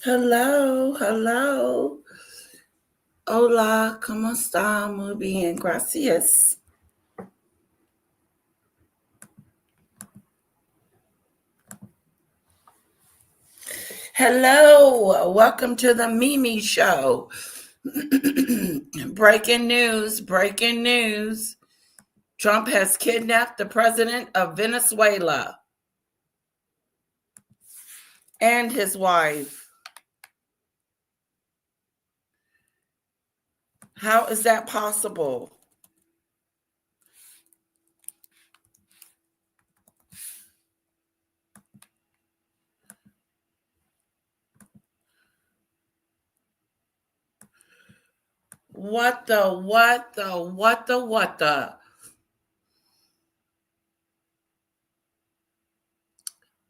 Hello, hello. Hola, ¿cómo está? Muy bien, gracias. Hello, welcome to the Mimi Show. Breaking news, breaking news. Trump has kidnapped the president of Venezuela and his wife. How is that possible? What the?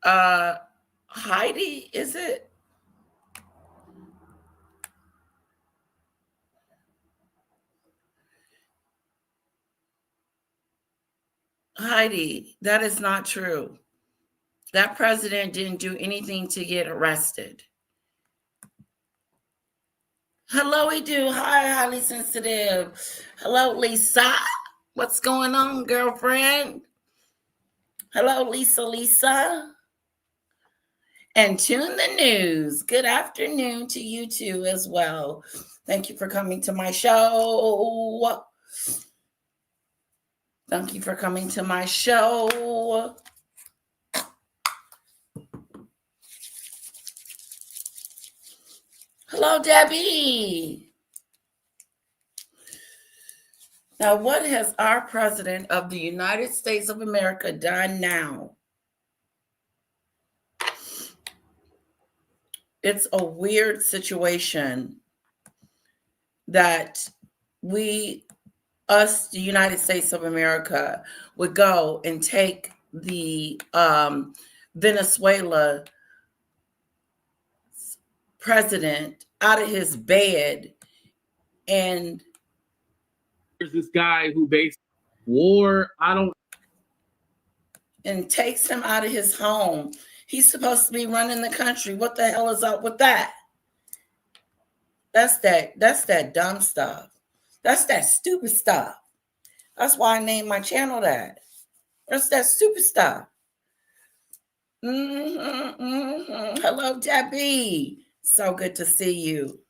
Uh, Heidi, is it? Heidi, that is not true. That president didn't do anything to get arrested. Hello, we do. Hi, highly sensitive. Hello, Lisa. What's going on, girlfriend? Hello, Lisa. And Tune the News. Good afternoon to you too as well. Thank you for coming to my show. Thank you for coming to my show. Hello, Debbie. Now, what has our president of the United States of America done now? It's a weird situation that the United States of America, would go and take the Venezuela president out of his bed, and there's this guy who based war. And takes him out of his home. He's supposed to be running the country. What the hell is up with that? That's that dumb stuff. That's that stupid stuff. That's why I named my channel that. That's that stupid stuff. Hello, Debbie. So good to see you.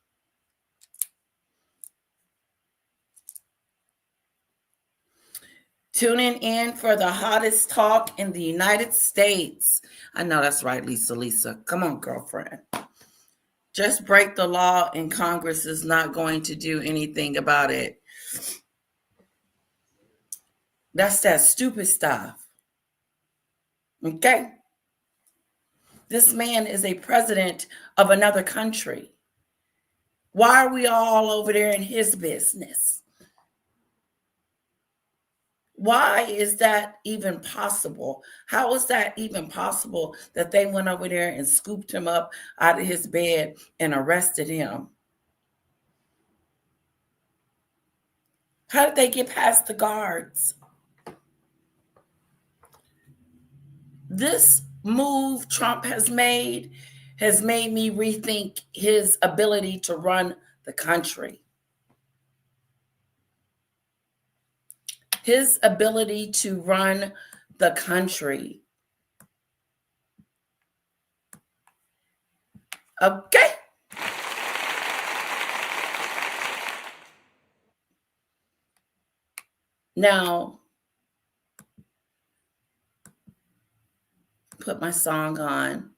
Tuning in for the hottest talk in the United States. I know that's right, Lisa. Come on, girlfriend. Just break the law and Congress is not going to do anything about it. That's that stupid stuff. Okay? This man is a president of another country. Why are we all over there in his business? Why is that even possible? How is that even possible that they went over there and scooped him up out of his bed and arrested him? How did they get past the guards? This move Trump has made me rethink his ability to run the country. His ability to run the country. Okay. Now, put my song on.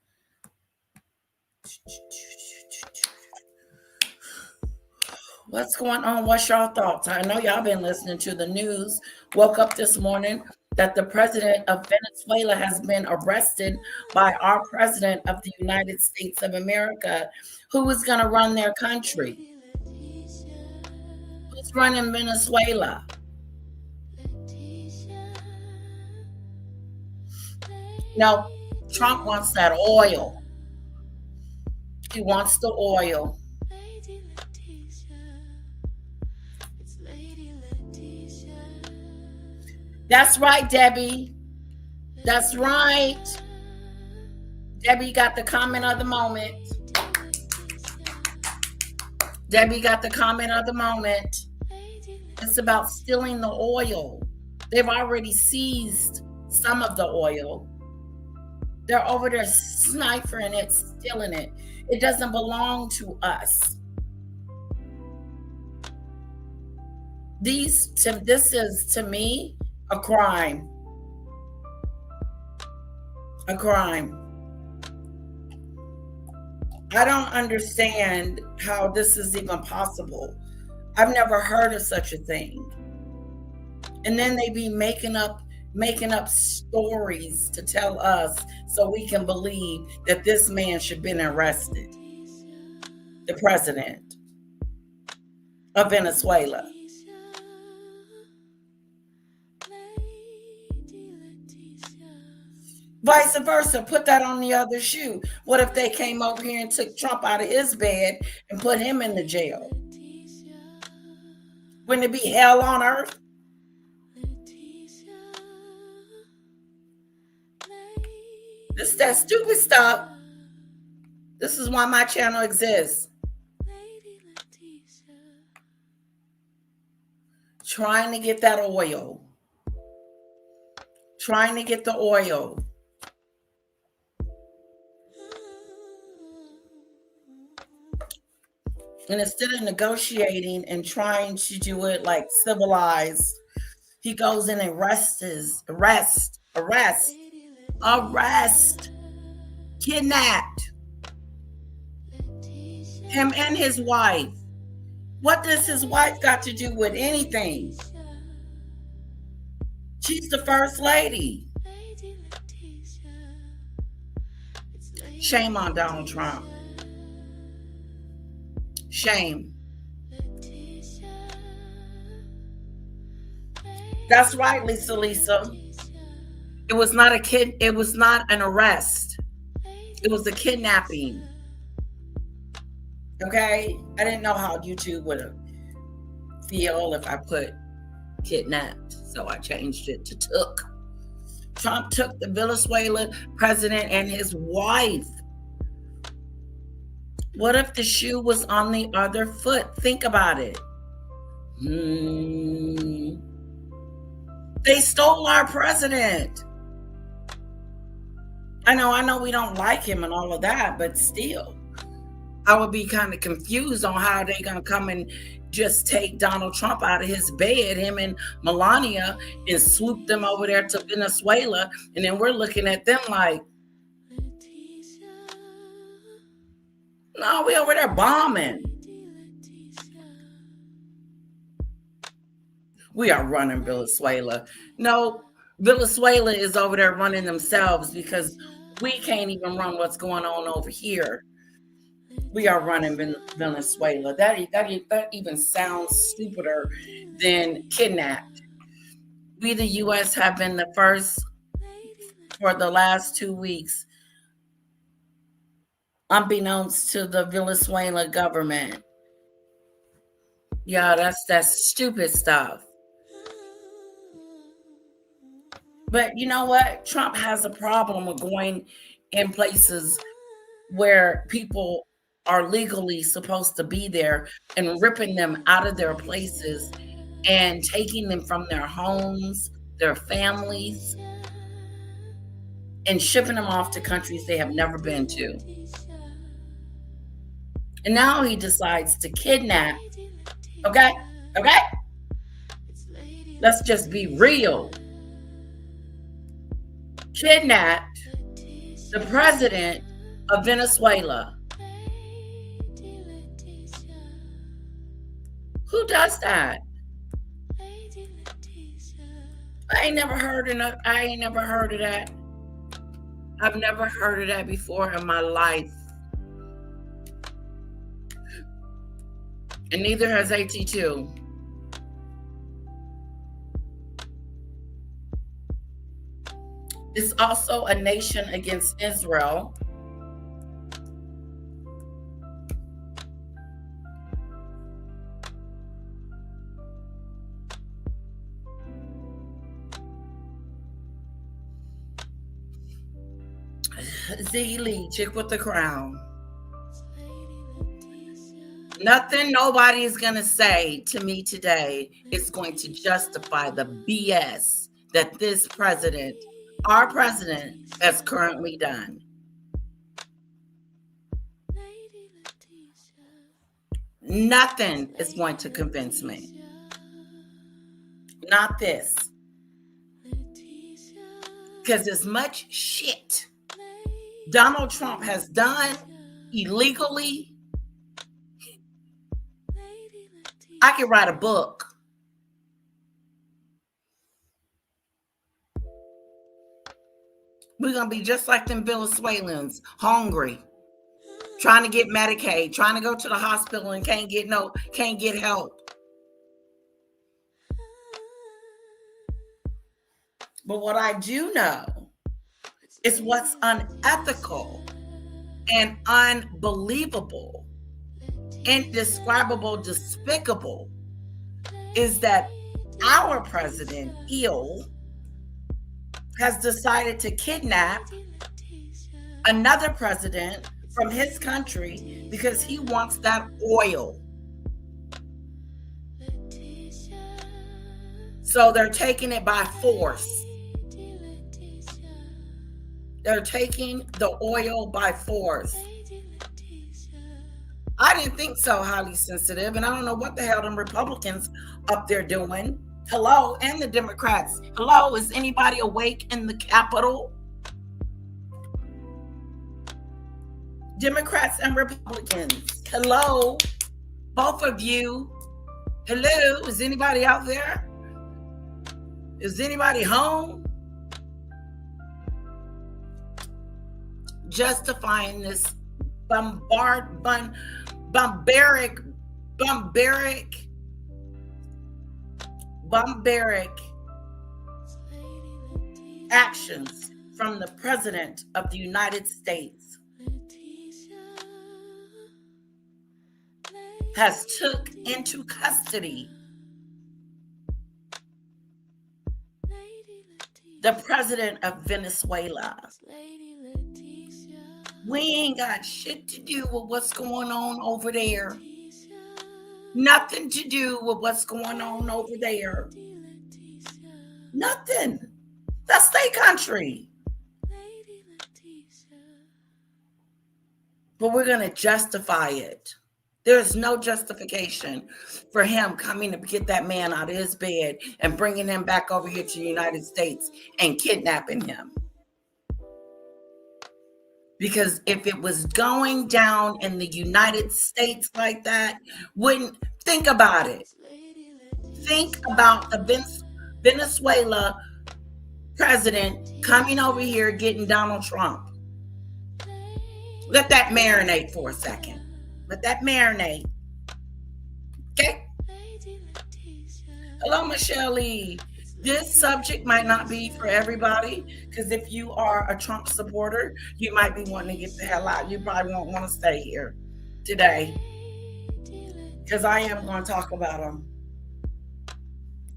What's going on? What's your thoughts? I know y'all been listening to the news. Woke up this morning that the president of Venezuela has been arrested by our president of the United States of America, who is going to run their country. Who's running Venezuela? Now, Trump wants that oil. He wants the oil. That's right, Debbie. That's right. Debbie got the comment of the moment. Debbie got the comment of the moment. It's about stealing the oil. They've already seized some of the oil. They're over there sniping it, stealing it. It doesn't belong to us. This is, to me, a crime. A crime. I don't understand how this is even possible. I've never heard of such a thing. And then they be making up stories to tell us so we can believe that this man should have been arrested. The president of Venezuela. Vice versa, put that on the other shoe. What if they came over here and took Trump out of his bed and put him in the jail? Wouldn't it be hell on earth? This is that stupid stuff. This is why my channel exists. Trying to get that oil. Trying to get the oil. And instead of negotiating and trying to do it like civilized, he goes in and arrest, kidnapped him and his wife. What does his wife got to do with anything? She's the first lady. Shame on Donald Trump. Shame. That's right, Lisa. It was not an arrest. It was a kidnapping. Okay? I didn't know how YouTube would feel if I put kidnapped, so I changed it to took. Trump took the Venezuela president and his wife. What if the shoe was on the other foot? Think about it. They stole our president. I know we don't like him and all of that, but still, I would be kind of confused on how they're going to come and just take Donald Trump out of his bed, him and Melania, and swoop them over there to Venezuela. And then we're looking at them like, no, we over there bombing. We are running Venezuela. No, Venezuela is over there running themselves because we can't even run what's going on over here. We are running Venezuela. That even sounds stupider than kidnapped. We, the U.S., have been the first for the last 2 weeks, unbeknownst to the Venezuela government. Yeah, that's stupid stuff. But you know what? Trump has a problem with going in places where people are legally supposed to be there and ripping them out of their places and taking them from their homes, their families, and shipping them off to countries they have never been to. And now he decides to kidnap. Okay? Let's just be real. Kidnapped the president of Venezuela. Who does that? I ain't never heard of that. I've never heard of that before in my life. And neither has AT2. It's also a nation against Israel. Ziggy Lee, chick with the crown. Nothing nobody is going to say to me today is going to justify the BS that this president, our president, has currently done. Nothing is going to convince me. Not this. Because as much shit Donald Trump has done illegally, I could write a book. We're going to be just like them Venezuelans, hungry, trying to get Medicaid, trying to go to the hospital and can't get help. But what I do know is what's unethical and unbelievable, indescribable, despicable is that our president, has decided to kidnap another president from his country because he wants that oil. So they're taking it by force. They're taking the oil by force. I didn't think so, highly sensitive, and I don't know what the hell them Republicans up there doing. Hello, and the Democrats. Hello, is anybody awake in the Capitol? Democrats and Republicans. Hello, both of you. Hello, is anybody out there? Is anybody home? Justifying this barbaric actions from the President of the United States has took into custody the President of Venezuela. We ain't got shit to do with what's going on over there. Nothing to do with what's going on over there. Nothing. That's their country. But we're going to justify it. There's no justification for him coming to get that man out of his bed and bringing him back over here to the United States and kidnapping him. Because if it was going down in the United States like that, wouldn't think about it. Think about the Venezuela president coming over here getting Donald Trump. Let that marinate for a second. Let that marinate. Okay? Hello, Michelle Lee. This subject might not be for everybody, because if you are a Trump supporter, you might be wanting to get the hell out. You probably won't want to stay here today, because I am going to talk about him.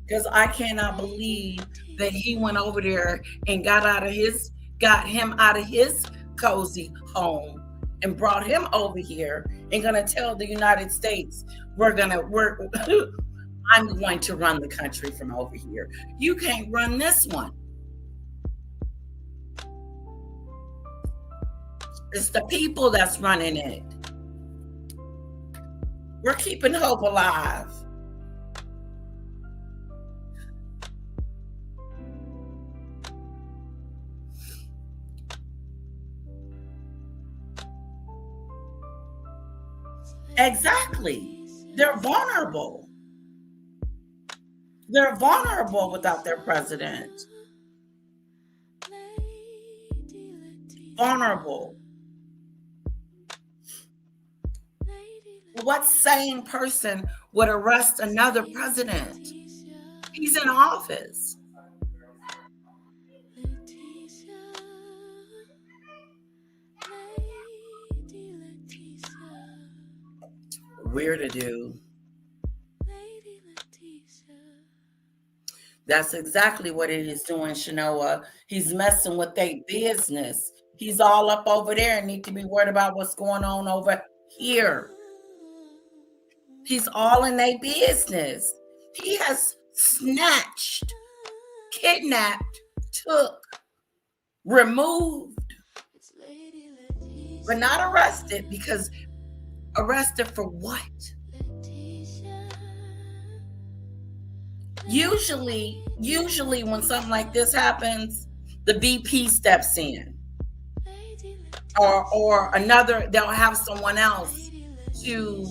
Because I cannot believe that he went over there and got him out of his cozy home and brought him over here and going to tell the United States I'm going to run the country from over here. You can't run this one. It's the people that's running it. We're keeping hope alive. Exactly. They're vulnerable. They're vulnerable without their president. Vulnerable. What sane person would arrest another president? He's in office. Weird to do. That's exactly what it is doing, Shanoa. He's messing with their business. He's all up over there and need to be worried about what's going on over here. He's all in their business. He has snatched, kidnapped, took, removed, but not arrested, because arrested for what? Usually when something like this happens, the BP steps in, or another, they'll have someone else to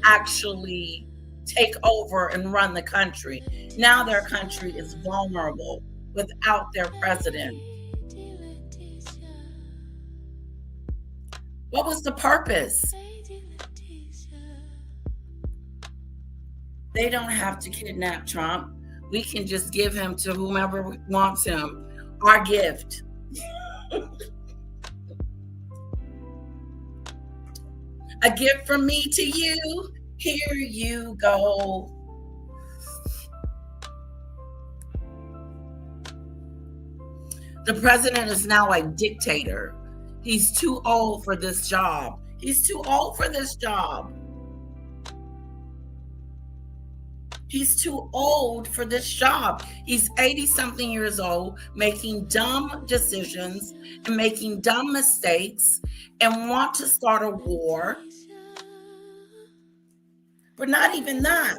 actually take over and run the country. Now their country is vulnerable without their president. What was the purpose? They don't have to kidnap Trump. We can just give him to whomever wants him. Our gift. A gift from me to you. Here you go. The president is now a dictator. He's too old for this job. He's too old for this job. He's too old for this job. He's 80-something years old, making dumb decisions and making dumb mistakes and want to start a war. But not even that.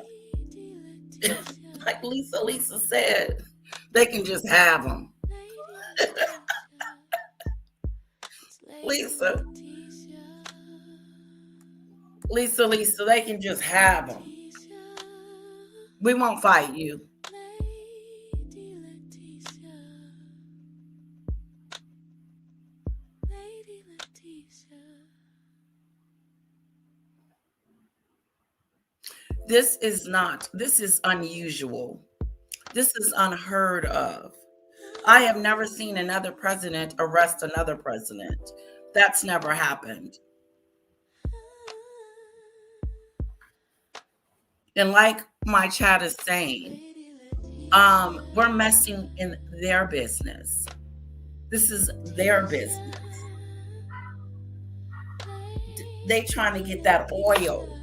Like Lisa said, they can just have him. Lisa, they can just have him. We won't fight you. This is unusual. This is unheard of. I have never seen another president arrest another president. That's never happened. And like my chat is saying, we're messing in their business. This is their business. They trying to get that oil.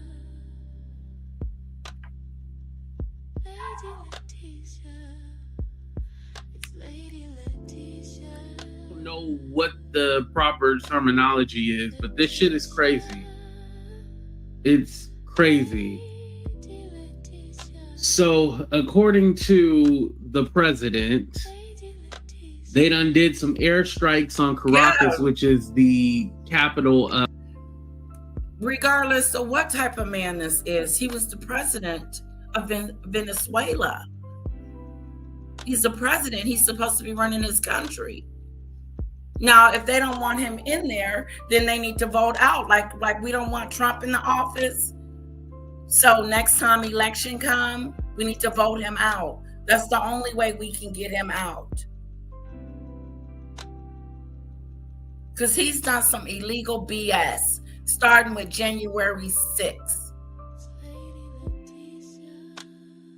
Know what the proper terminology is, but this shit is crazy. It's crazy. So, according to the president, they done did some airstrikes on Caracas, which is the capital of. Regardless of what type of man this is, he was the president of Venezuela. He's the president. He's supposed to be running his country. Now, if they don't want him in there, then they need to vote out. Like we don't want Trump in the office. So next time election come, we need to vote him out. That's the only way we can get him out. Because he's done some illegal BS, starting with January 6th.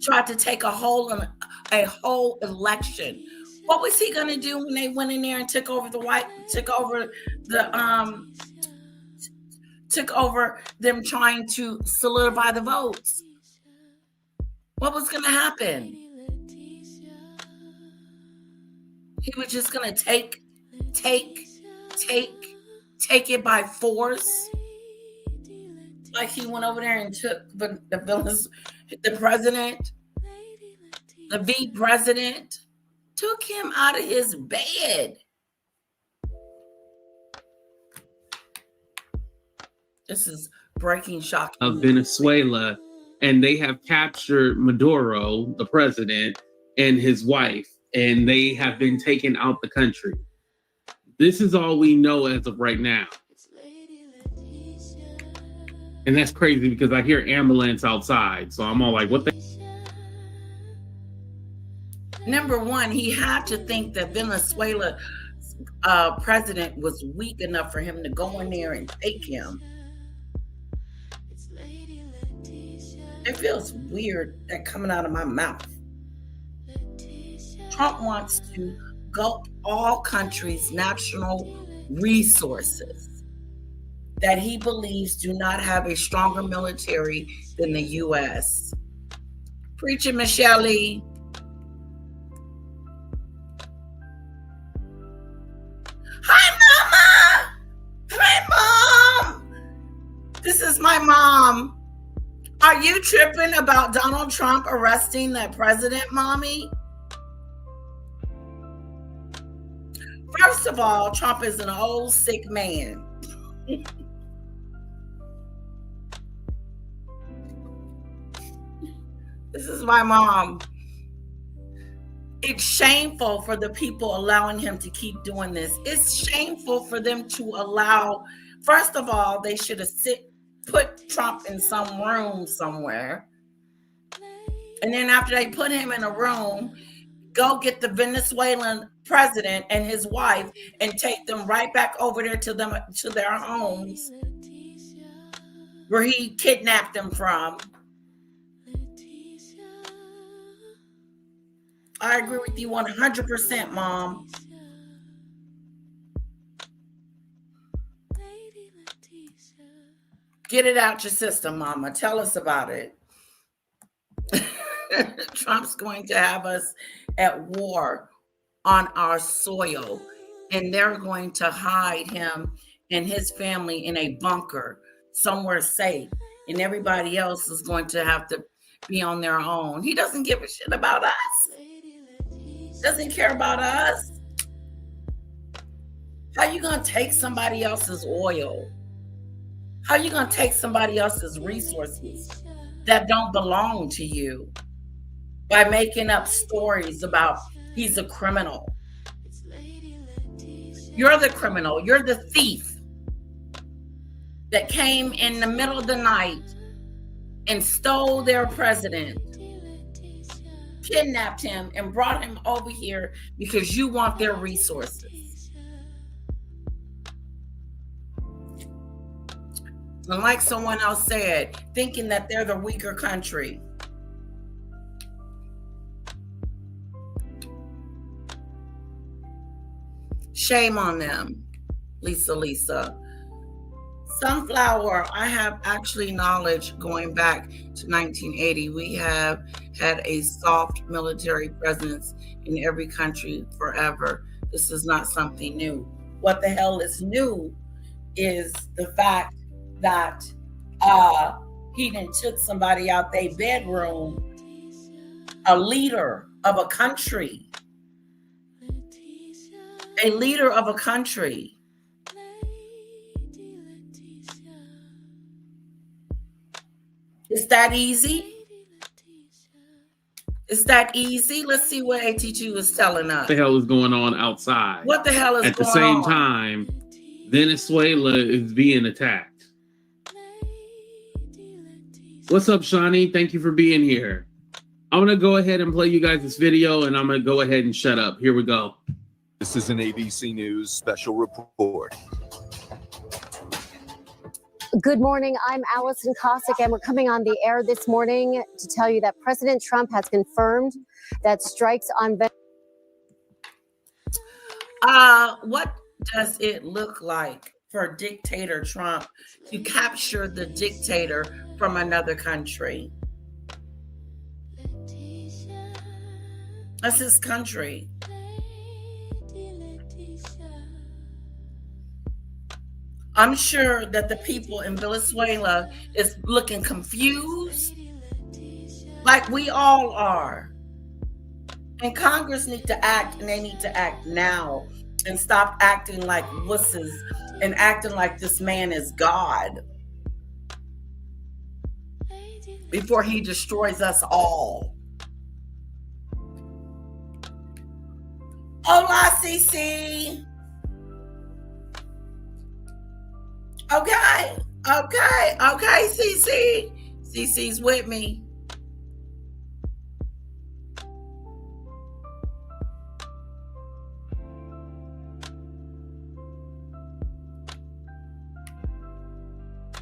Tried to take a whole election. What was he gonna do when they went in there and took over them trying to solidify the votes? What was gonna happen? He was just gonna take it by force. Like he went over there and took the president, the V president, took him out of his bed. This is breaking, shocking. Of Venezuela, and they have captured Maduro, the president, and his wife, and they have been taken out the country. This is all we know as of right now. And that's crazy because I hear ambulance outside, so I'm all like, what the? Number one, he had to think that Venezuela president was weak enough for him to go in there and take him. It feels weird that coming out of my mouth. Trump wants to gulp all countries' national resources. that he believes do not have a stronger military than the U.S. Preacher Michelle. Hi, Mama. Hi, Mom. This is my mom. Are you tripping about Donald Trump arresting that president, Mommy? First of all, Trump is an old, sick man. This is my mom. It's shameful for the people allowing him to keep doing this. It's shameful for them to allow. First of all, they should have put Trump in some room somewhere. And then after they put him in a room, go get the Venezuelan president and his wife and take them right back over there to their homes where he kidnapped them from. I agree with you 100%, Mom. Get it out your system, Mama. Tell us about it. Trump's going to have us at war on our soil, and they're going to hide him and his family in a bunker somewhere safe, and everybody else is going to have to be on their own. He doesn't give a shit about us. Doesn't care about us. How you gonna take somebody else's oil? How you gonna take somebody else's resources that don't belong to you by making up stories about he's a criminal? You're the criminal. You're the thief that came in the middle of the night and stole their president, kidnapped him, and brought him over here because you want their resources. And like someone else said, thinking that they're the weaker country. Shame on them, Lisa. Sunflower, I have actually knowledge going back to 1980. We have had a soft military presence in every country forever. This is not something new. What the hell is new is the fact that he done took somebody out their bedroom, a leader of a country. A leader of a country. Is that easy? Is that easy? Let's see what AT2 is telling us. What the hell is going on outside? What the hell is going on? At the same time, Venezuela is being attacked. What's up, Shawnee? Thank you for being here. I'm going to go ahead and play you guys this video, and I'm going to go ahead and shut up. Here we go. This is an ABC News special report. Good morning. I'm Allison Cossack, and we're coming on the air this morning to tell you that President Trump has confirmed that strikes on what does it look like for dictator Trump to capture the dictator from another country? That's his country. I'm sure that the people in Venezuela is looking confused, like we all are. And Congress need to act, and they need to act now and stop acting like wusses and acting like this man is God before he destroys us all. Hola, CC. Okay, CC. CC's with me.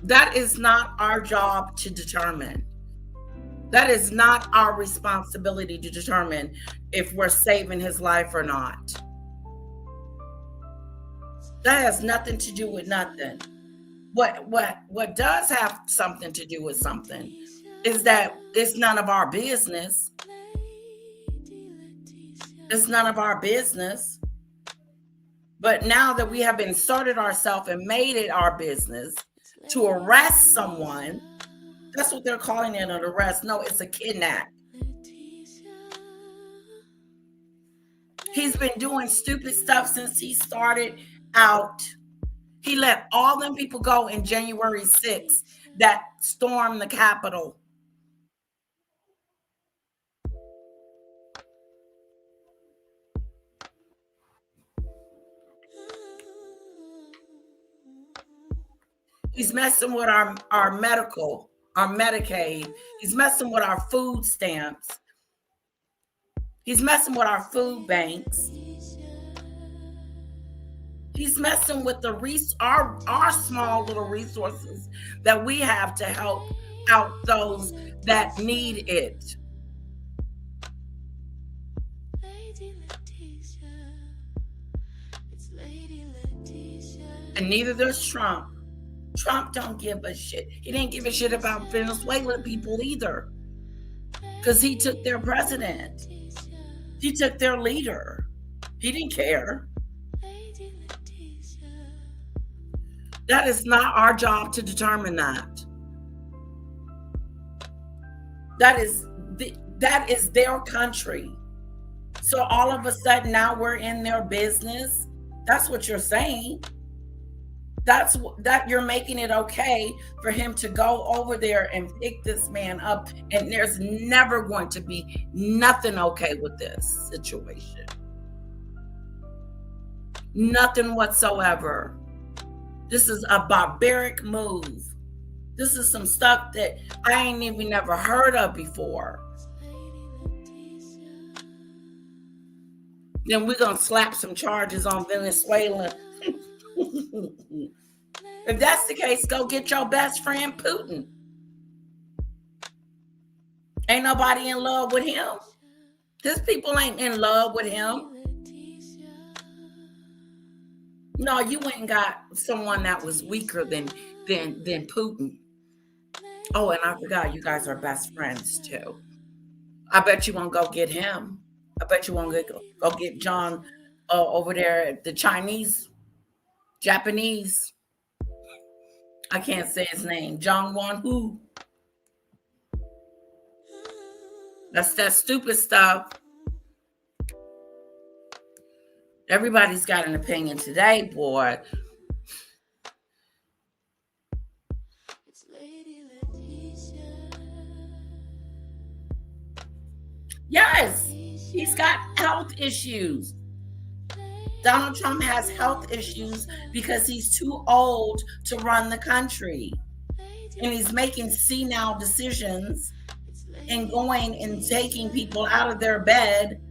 That is not our job to determine. That is not our responsibility to determine if we're saving his life or not. That has nothing to do with nothing. what does have something to do with something is that it's none of our business. It's none of our business. But now that we have inserted ourselves and made it our business to arrest someone, that's what they're calling it, an arrest. No, it's a kidnap. He's been doing stupid stuff since he started out. He let all them people go in January 6th that stormed the Capitol. He's messing with our medical, our Medicaid. He's messing with our food stamps. He's messing with our food banks. He's messing with our small little resources that we have to help out those that need it. And neither does Trump. Trump don't give a shit. He didn't give a shit about Venezuelan people either, because he took their president. He took their leader. He didn't care. That is not our job to determine that. That is their country. So all of a sudden now we're in their business. That's what you're saying. That you're making it okay for him to go over there and pick this man up, and there's never going to be nothing okay with this situation. Nothing whatsoever. This is a barbaric move. This is some stuff that I ain't even never heard of before. Then we're gonna slap some charges on Venezuela. If that's the case, go get your best friend Putin. Ain't nobody in love with him. His people ain't in love with him. No, you went and got someone that was weaker than Putin. Oh, and I forgot, you guys are best friends too. I bet you won't go get him. I bet you won't go get John over there at the Japanese. I can't say his name. John Won Hu. That's that stupid stuff. Everybody's got an opinion today, boy. Yes, he's got health issues. Donald Trump has health issues because he's too old to run the country. And he's making senile decisions and going and taking people out of their bed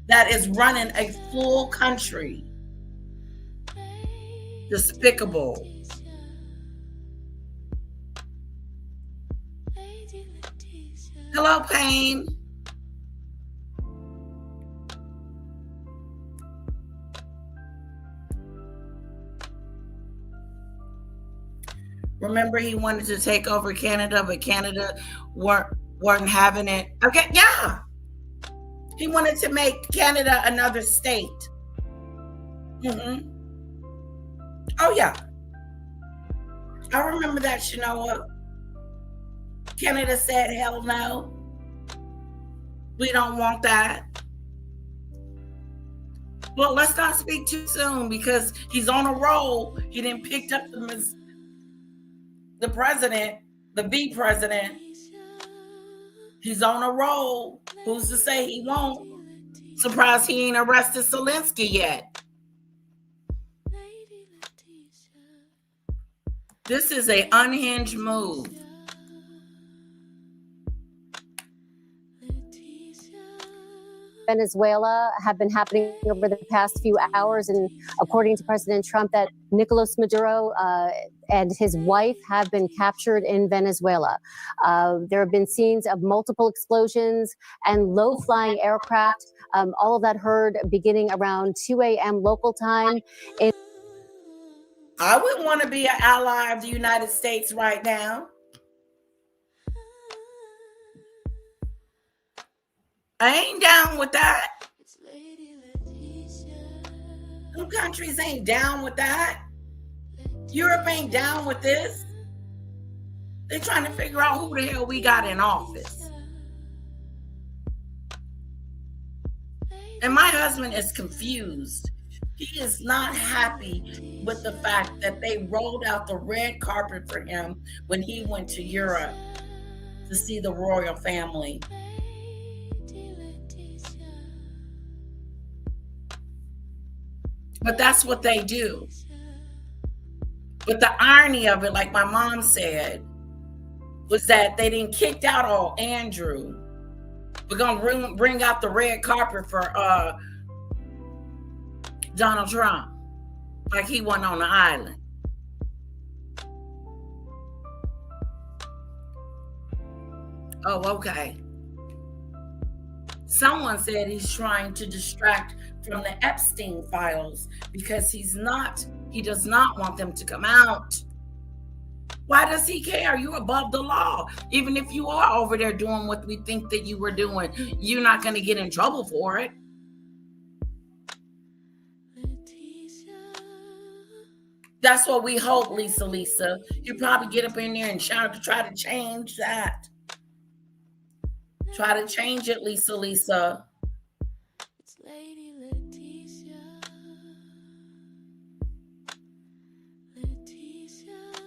that is running a full country. Despicable. Hello, Payne. Remember, he wanted to take over Canada, but Canada weren't having it. Okay, yeah. He wanted to make Canada another state. Oh, yeah. I remember that, Shanoa. Canada said, hell no. We don't want that. Well, let's not speak too soon because he's on a roll. He didn't pick up the president, the V president. He's on a roll. Who's to say he won't? Surprised he ain't arrested Zelensky yet. This is an unhinged move. Venezuela have been happening over the past few hours. And according to President Trump, that Nicolas Maduro and his wife have been captured in Venezuela. There have been scenes of multiple explosions and low-flying aircraft. All of that heard beginning around 2 a.m. local time. I wouldn't want to be an ally of the United States right now. I ain't down with that. Some countries ain't down with that. Europe ain't down with this. They're trying to figure out who the hell we got in office. And my husband is confused. He is not happy with the fact that they rolled out the red carpet for him when he went to Europe to see the royal family. But that's what they do. But the irony of it, like my mom said, was that they didn't kick out old Andrew. We're gonna bring out the red carpet for Donald Trump, like he wasn't on the island. Oh, okay. Someone said he's trying to distract from the Epstein files because he does not want them to come out. Why does he care? You're above the law. Even if you are over there doing what we think that you were doing, you're not going to get in trouble for it. That's what we hope, Lisa. You probably get up in there and shout to try to change that. Try to change it, Lisa.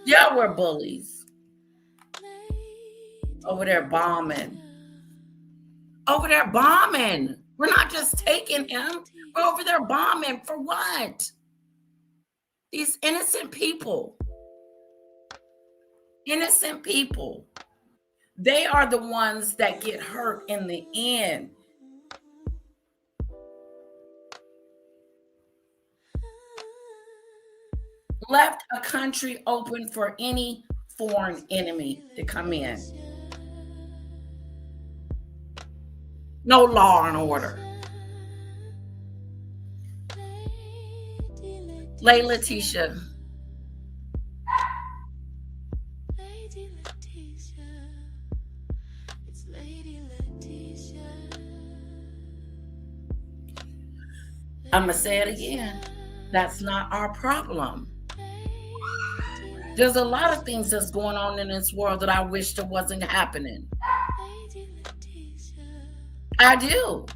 Yeah, we're bullies. Over there bombing. We're not just taking him. We're over there bombing. For what? These innocent people. They are the ones that get hurt in the end. Left a country open for any foreign enemy to come in. No law and order. Lay Letitia. I'm going to say it again. That's not our problem. There's a lot of things that's going on in this world that I wish that wasn't happening. I do.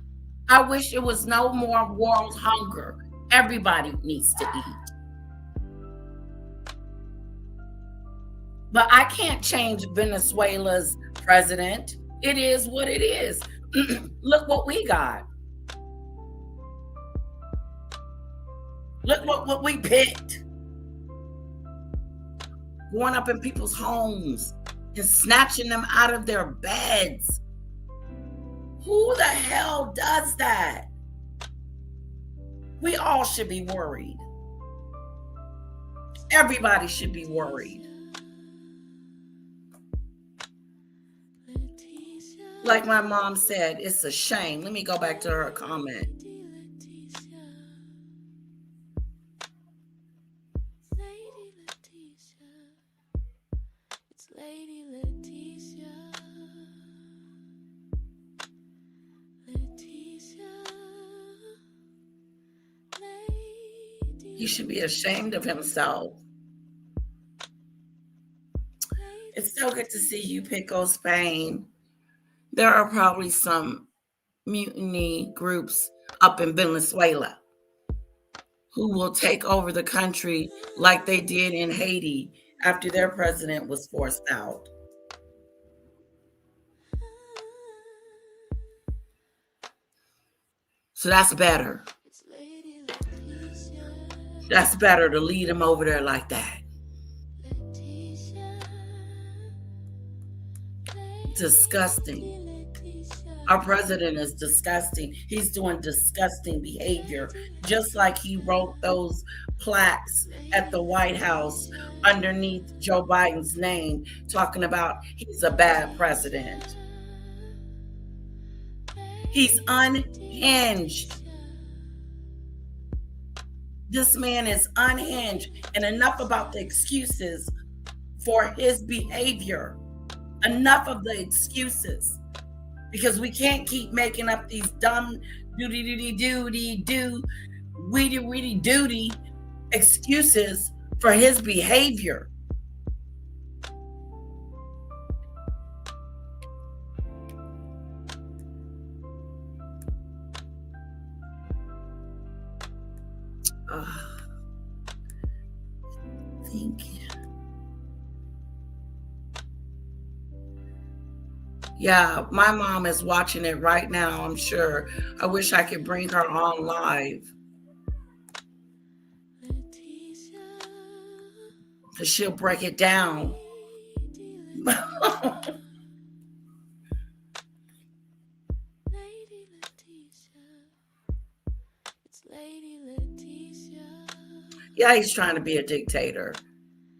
I wish there was no more world hunger. Everybody needs to eat. But I can't change Venezuela's president. It is what it is. Look what we got. Look what we picked. Going up in people's homes and snatching them out of their beds. Who the hell does that? We all should be worried. Everybody should be worried. Like my mom said, it's a shame. Let me go back to her comment. He should be ashamed of himself. It's so good to see you, Pico Spain. There are probably some mutiny groups up in Venezuela who will take over the country like they did in Haiti after their president was forced out. So that's better. That's better to lead them over there like that. Disgusting. Our president is disgusting. He's doing disgusting behavior, just like he wrote those plaques at the White House underneath Joe Biden's name, talking about he's a bad president. He's unhinged. This man is unhinged. And enough about the excuses for his behavior. Enough of the excuses. Because we can't keep making up these dumb weedy excuses for his behavior. Thank you. Yeah, my mom is watching it right now, I'm sure. I wish I could bring her on live. Because she'll break it down. Yeah, he's trying to be a dictator.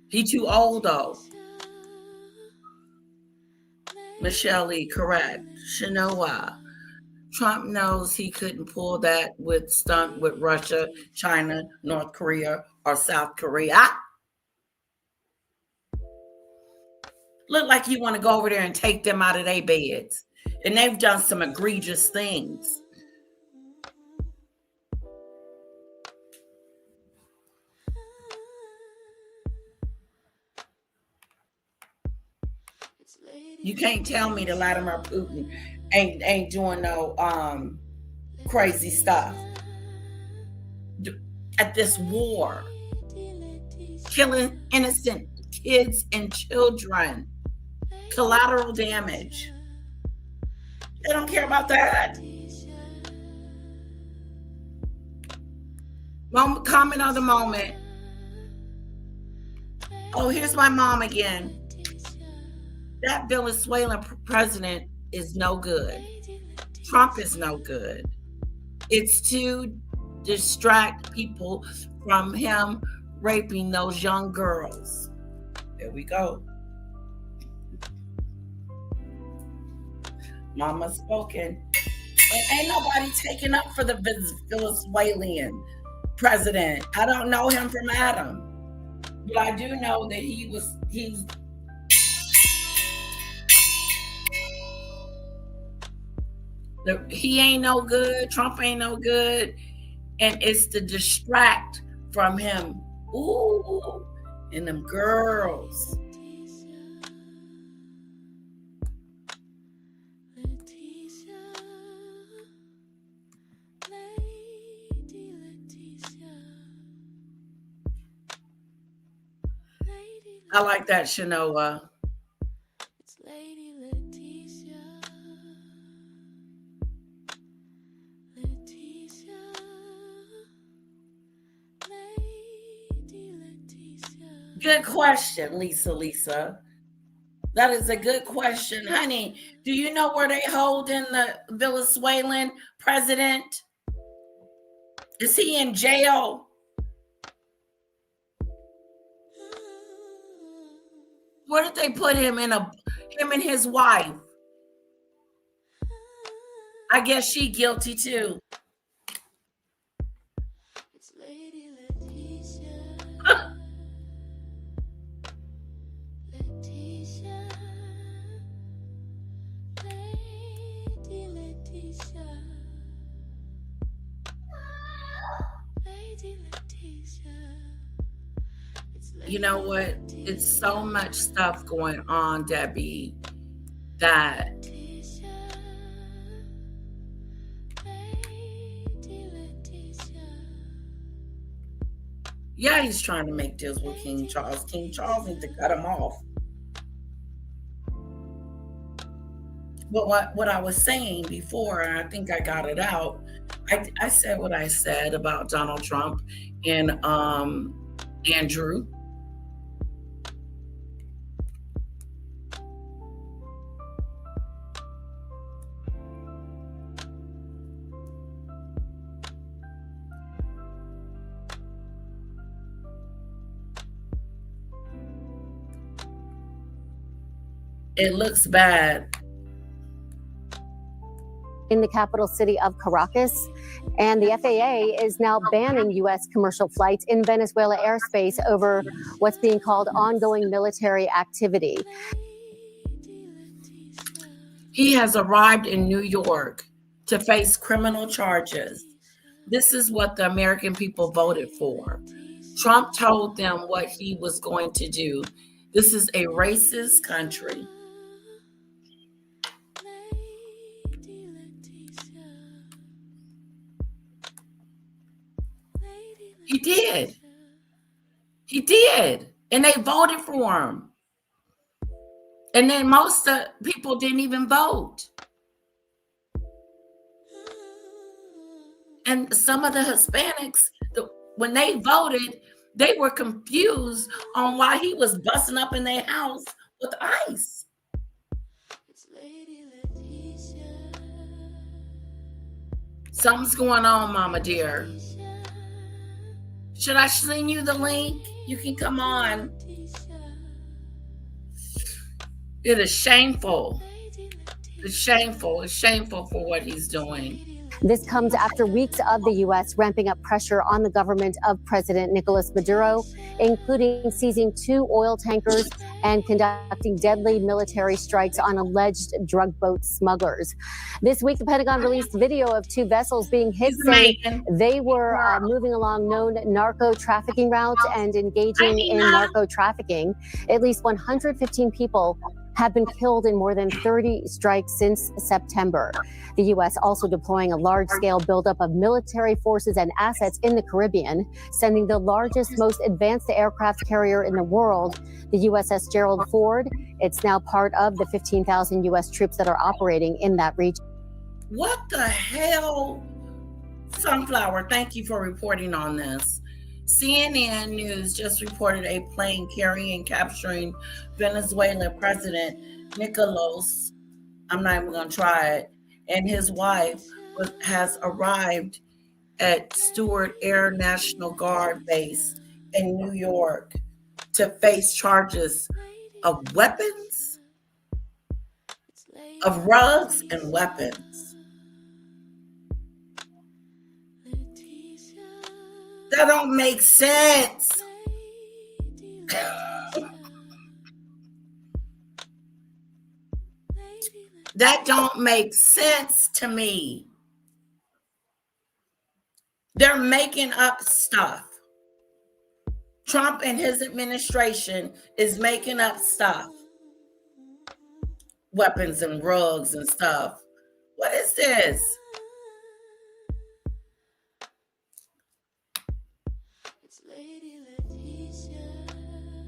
He too old, though. Michelle Lee, correct. Shanoa. Trump knows he couldn't pull that stunt with Russia, China, North Korea, or South Korea. Look like you want to go over there and take them out of their beds. And they've done some egregious things. You can't tell me that Vladimir Putin ain't doing no crazy stuff at this war, killing innocent kids and children, collateral damage. They don't care about that. Comment of the moment. Oh, here's my mom again. That Venezuelan president is no good. Trump is no good. It's to distract people from him raping those young girls. There we go. Mama spoken. And ain't nobody taking up for the Venezuelan president. I don't know him from Adam. But I do know that he ain't no good. Trump ain't no good. And it's to distract from him. Ooh, and them girls. I like that, Shanoa. Good question, Lisa. That is a good question. Honey, do you know where they holding the Venezuelan president? Is he in jail? Where did they put him him and his wife? I guess she guilty too. You know what? It's so much stuff going on, Debbie, that yeah, he's trying to make deals with King Charles. King Charles needs to cut him off. But what I was saying before, and I think I got it out, I said what I said about Donald Trump and Andrew. It looks bad. in the capital city of Caracas. And the FAA is now banning U.S. commercial flights in Venezuela airspace over what's being called ongoing military activity. He has arrived in New York to face criminal charges. This is what the American people voted for. Trump told them what he was going to do. This is a racist country. He did. He did. And they voted for him. And then most of the people didn't even vote. And some of the Hispanics, when they voted, they were confused on why he was busting up in their house with ice. Something's going on, Mama dear. Should I send you the link? You can come on. It is shameful. It's shameful. It's shameful for what he's doing. This comes after weeks of the U.S. ramping up pressure on the government of President Nicolas Maduro, including seizing 2 oil tankers and conducting deadly military strikes on alleged drug boat smugglers. This week, the Pentagon released video of 2 vessels being hit, saying they were moving along known narco trafficking routes and engaging in narco trafficking. At least 115 people have been killed in more than 30 strikes since September. The U.S. also deploying a large-scale buildup of military forces and assets in the Caribbean, sending the largest, most advanced aircraft carrier in the world, the USS Gerald Ford. It's now part of the 15,000 U.S. troops that are operating in that region. What the hell? Sunflower, thank you for reporting on this. CNN News just reported a plane carrying and capturing Venezuela President Nicolas, I'm not even going to try it, and his wife has arrived at Stewart Air National Guard Base in New York to face charges of weapons, of drugs and weapons. That don't make sense. That don't make sense to me. They're making up stuff. Trump and his administration is making up stuff. Weapons and drugs and stuff. What is this?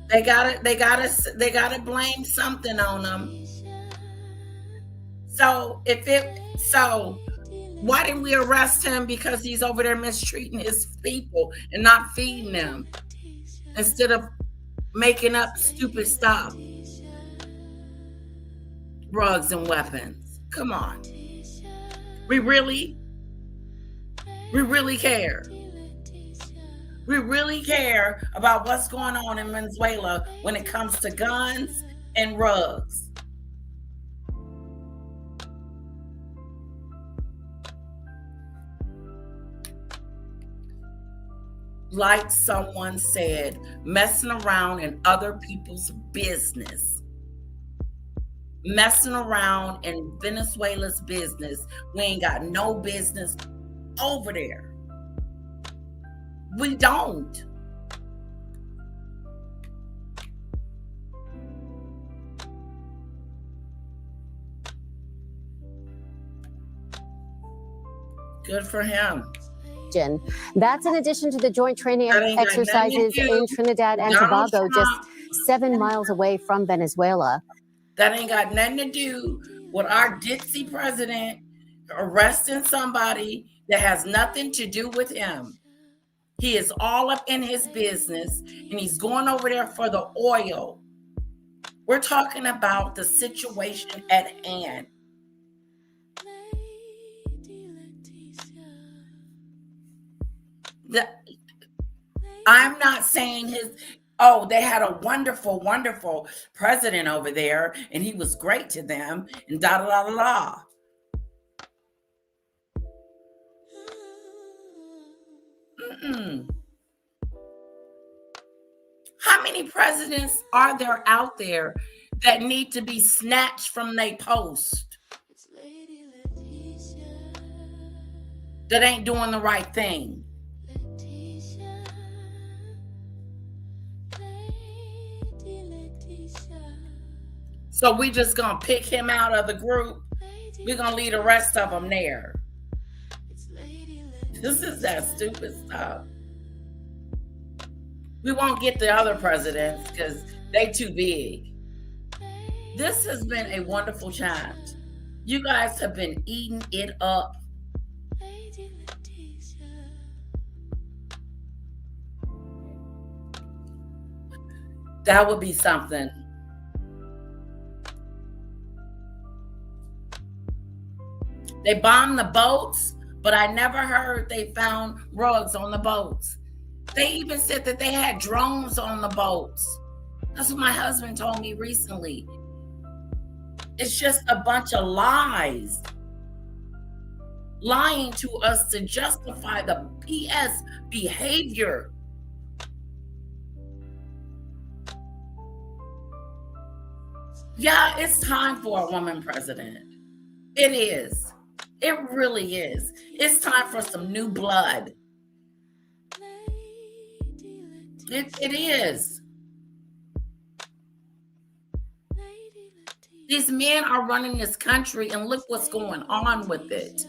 They gotta blame something on them. So why didn't we arrest him? Because he's over there mistreating his people and not feeding them instead of making up stupid stuff. Drugs and weapons. Come on. We really care. We really care about what's going on in Venezuela when it comes to guns and drugs. Like someone said, messing around in other people's business. Messing around in Venezuela's business. We ain't got no business over there. We don't. Good for him. That's in addition to the joint training exercises in Trinidad and Tobago, just 7 miles away from Venezuela. That ain't got nothing to do with our ditzy president arresting somebody that has nothing to do with him. He is all up in his business, and he's going over there for the oil. We're talking about the situation at hand. I'm not saying they had a wonderful, wonderful president over there, and he was great to them, and da da da da da. How many presidents are there out there that need to be snatched from their post that ain't doing the right thing? So we just gonna pick him out of the group. We're gonna leave the rest of them there. This is that stupid stuff. We won't get the other presidents because they too big. This has been a wonderful chat. You guys have been eating it up. That would be something. They bombed the boats, but I never heard they found rugs on the boats. They even said that they had drones on the boats. That's what my husband told me recently. It's just a bunch of lies. Lying to us to justify the BS behavior. Yeah, it's time for a woman president. It is. It really is. It's time for some new blood. It is. These men are running this country, and look what's going on with it.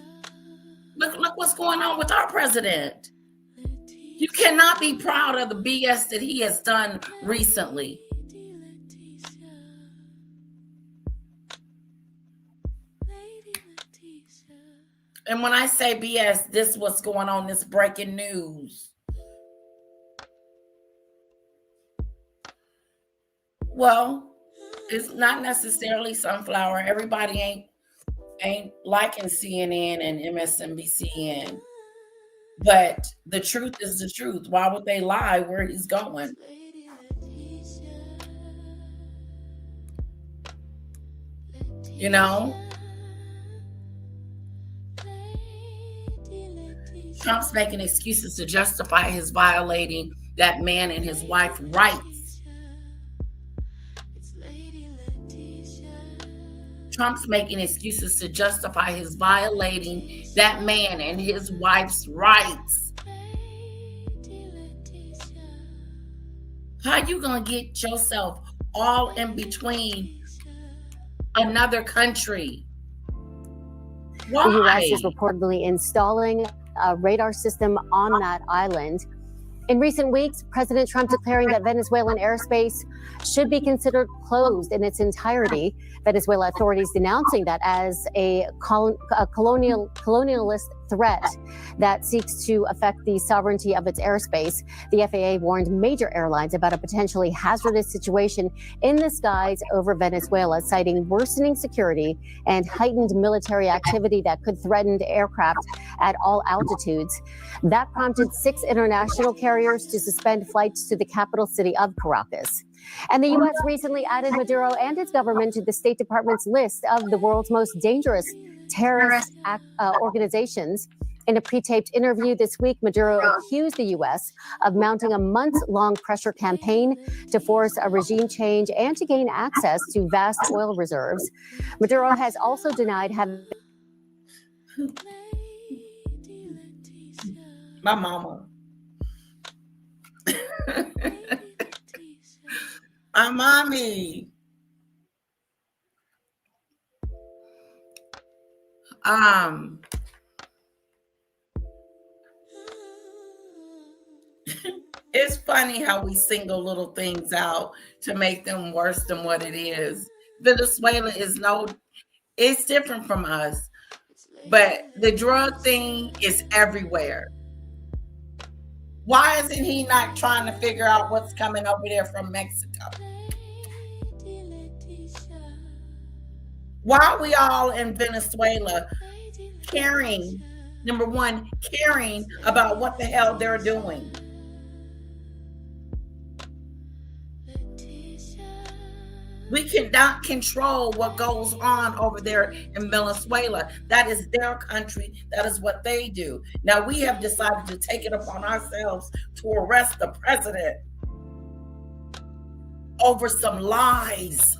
Look what's going on with our president. You cannot be proud of the BS that he has done recently. And when I say BS, this is what's going on, this breaking news. Well, it's not necessarily sunflower. Everybody ain't liking CNN and MSNBC. But the truth is the truth. Why would they lie where he's going? You know? Trump's making excuses to justify his violating that man and his wife's rights. Trump's making excuses to justify his violating that man and his wife's rights. How you gonna get yourself all in between another country? Why? The U.S. is reportedly installing a radar system on that island. In recent weeks, President Trump declaring that Venezuelan airspace should be considered closed in its entirety. Venezuela authorities denouncing that as a colonialist threat that seeks to affect the sovereignty of its airspace. The FAA warned major airlines about a potentially hazardous situation in the skies over Venezuela, citing worsening security and heightened military activity that could threaten aircraft at all altitudes. That prompted 6 international carriers to suspend flights to the capital city of Caracas. And the U.S. recently added Maduro and his government to the State Department's list of the world's most dangerous terrorist organizations. In a pre-taped interview this week, Maduro accused the U.S. of mounting a months-long pressure campaign to force a regime change and to gain access to vast oil reserves. Maduro has also denied having... My mama. My mommy. It's funny how we single little things out to make them worse than what it is. Venezuela is it's different from us, but the drug thing is everywhere. Why isn't he not trying to figure out what's coming over there from Mexico? Why are we all in Venezuela caring about what the hell they're doing? We cannot control what goes on over there in Venezuela. That is their country. That is what they do. Now we have decided to take it upon ourselves to arrest the president over some lies.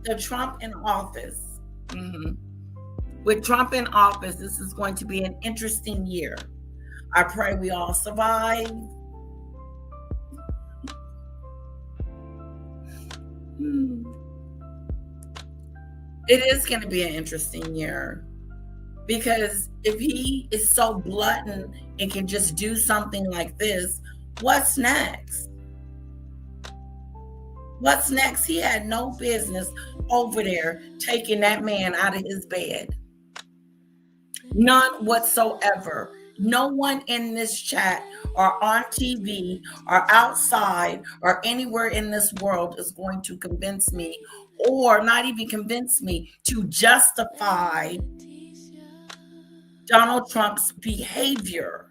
The Trump in office. With Trump in office, this is going to be an interesting year. I pray we all survive. It is going to be an interesting year, because if he is so blatant and can just do something like this, what's next? What's next? He had no business over there taking that man out of his bed. None whatsoever. No one in this chat or on TV or outside or anywhere in this world is going to convince me, or not even convince me, to justify Donald Trump's behavior.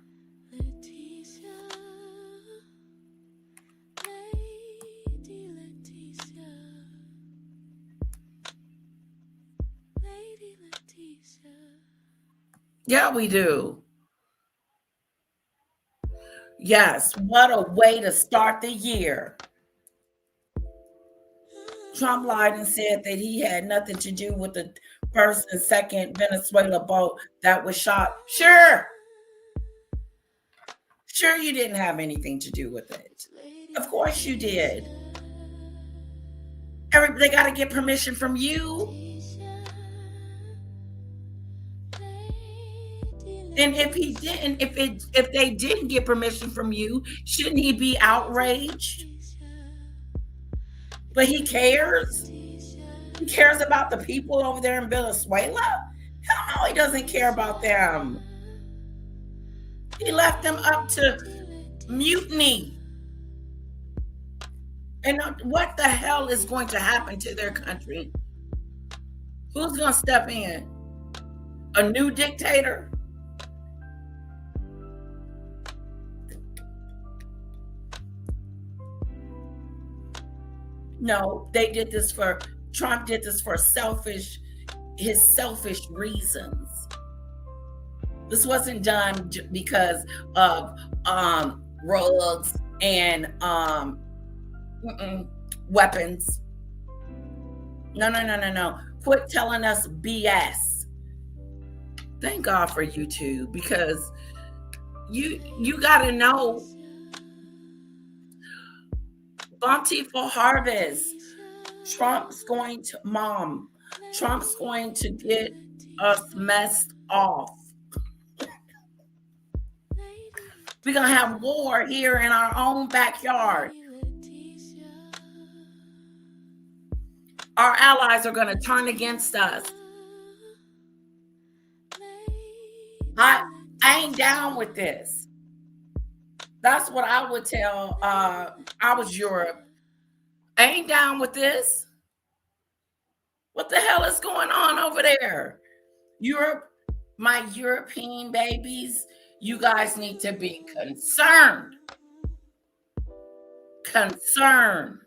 Yeah, we do. Yes, what a way to start the year. Trump lied and said that he had nothing to do with the first and second Venezuela boat that was shot. Sure you didn't have anything to do with it. Of course you did. They got to get permission from you. And if he didn't, if they didn't get permission from you, shouldn't he be outraged? But he cares. He cares about the people over there in Venezuela. Hell no, he doesn't care about them. He left them up to mutiny. And what the hell is going to happen to their country? Who's going to step in? A new dictator? No, Trump did this for his selfish reasons. This wasn't done because of drugs and weapons. No. Quit telling us BS. Thank God for YouTube, because you got to know, bountiful harvest. Trump's going to get us messed off. We're going to have war here in our own backyard. Our allies are going to turn against us. I ain't down with this. That's what I would tell. I was Europe. I ain't down with this. What the hell is going on over there? Europe, my European babies, you guys need to be concerned. Concerned.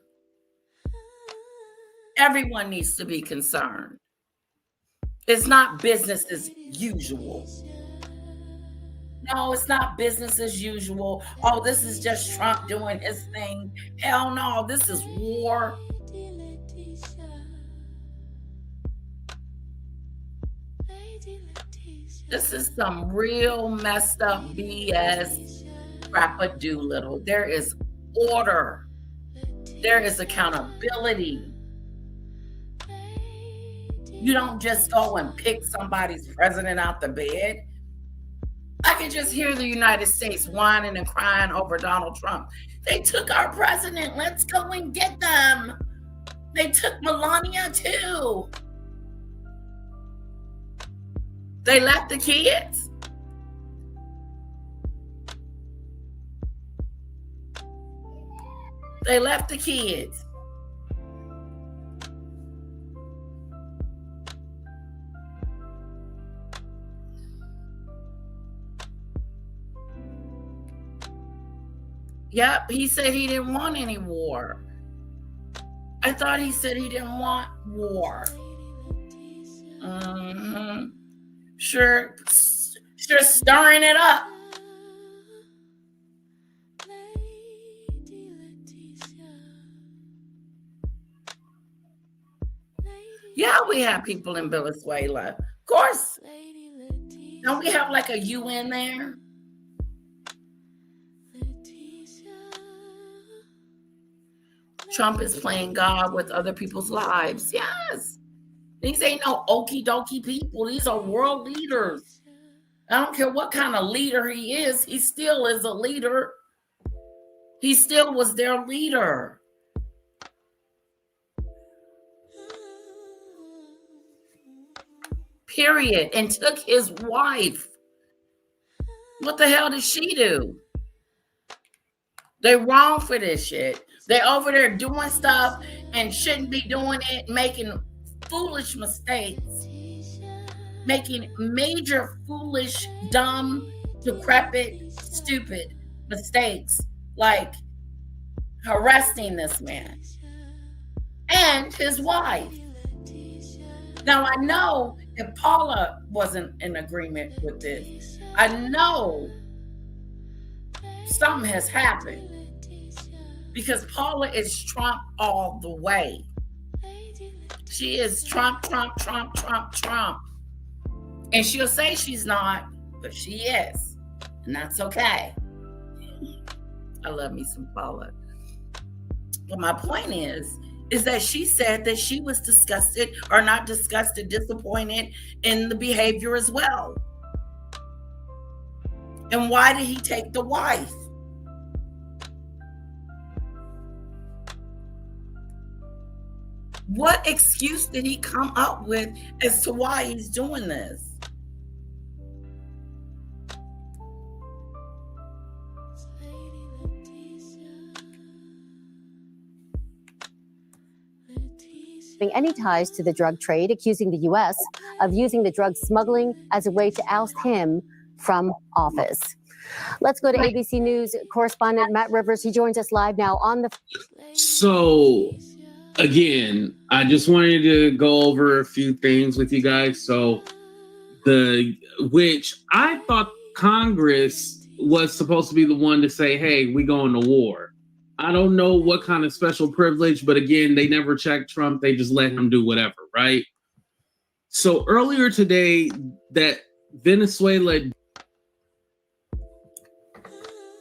Everyone needs to be concerned. It's not business as usual. No, it's not business as usual. Oh, this is just Trump doing his thing. Hell no, this is war. This is some real messed up BS crap-a-doolittle. There is order. There is accountability. You don't just go and pick somebody's president out the bed. I can just hear the United States whining and crying over Donald Trump. They took our president. Let's go and get them. They took Melania too. They left the kids. They left the kids. Yep, he said he didn't want any war. I thought he said he didn't want war. Mm-hmm. Sure stirring it up. Yeah, we have people in Venezuela. Of course. Don't we have like a UN there? Trump is playing God with other people's lives. Yes. These ain't no okie dokie people. These are world leaders. I don't care what kind of leader he is. He still is a leader. He still was their leader. Period. And took his wife. What the hell did she do? They wrong for this shit. They over there doing stuff and shouldn't be doing it, making foolish mistakes, making major foolish, dumb, decrepit, stupid mistakes, like arresting this man and his wife. Now, I know if Paula wasn't in agreement with this, I know something has happened because Paula is Trump all the way. She is Trump, Trump, Trump, Trump, Trump. And she'll say she's not, but she is. And that's okay. I love me some Paula. But my point is that she said that she was disgusted, or not disgusted, disappointed in the behavior as well. And why did he take the wife? What excuse did he come up with as to why he's doing this? Any ties to the drug trade, accusing the U.S. of using the drug smuggling as a way to oust him from office. Let's go to ABC News correspondent Matt Rivers. He joins us live now on the. So, again, I just wanted to go over a few things with you guys. So, which I thought Congress was supposed to be the one to say, hey, we going to war. I don't know what kind of special privilege, but again, they never checked Trump. They just let him do whatever, right? So earlier today, that Venezuela.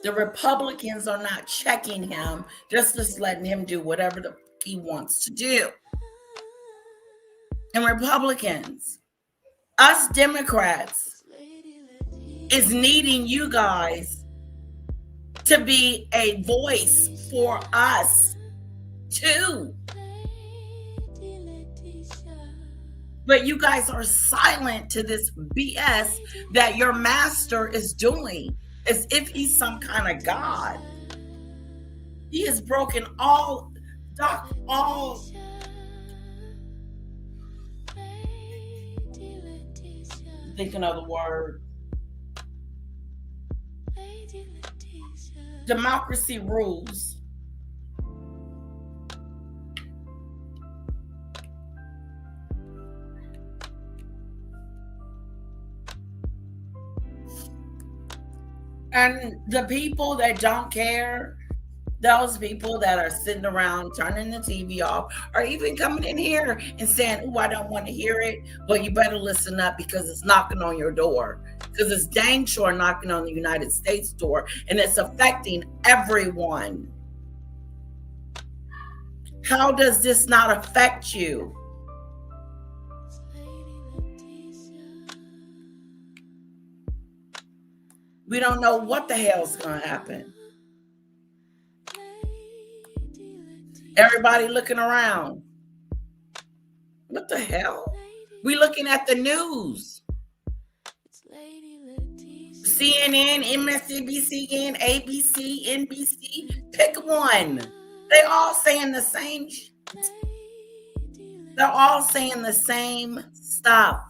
The Republicans are not checking him, just letting him do whatever he wants to do. And Republicans, us Democrats, is needing you guys to be a voice for us too. But you guys are silent to this BS that your master is doing, as if he's some kind of God. He has broken all thinking of the word. Democracy rules. And the people that don't care, those people that are sitting around turning the TV off, or even coming in here and saying, oh, I don't want to hear it, but you better listen up because it's knocking on your door. Because it's dang sure knocking on the United States door, and it's affecting everyone. How does this not affect you? We don't know what the hell's going to happen. Everybody looking around. What the hell? We looking at the news. CNN, MSNBC, ABC, NBC, pick one. They all saying the same. They're all saying the same stuff.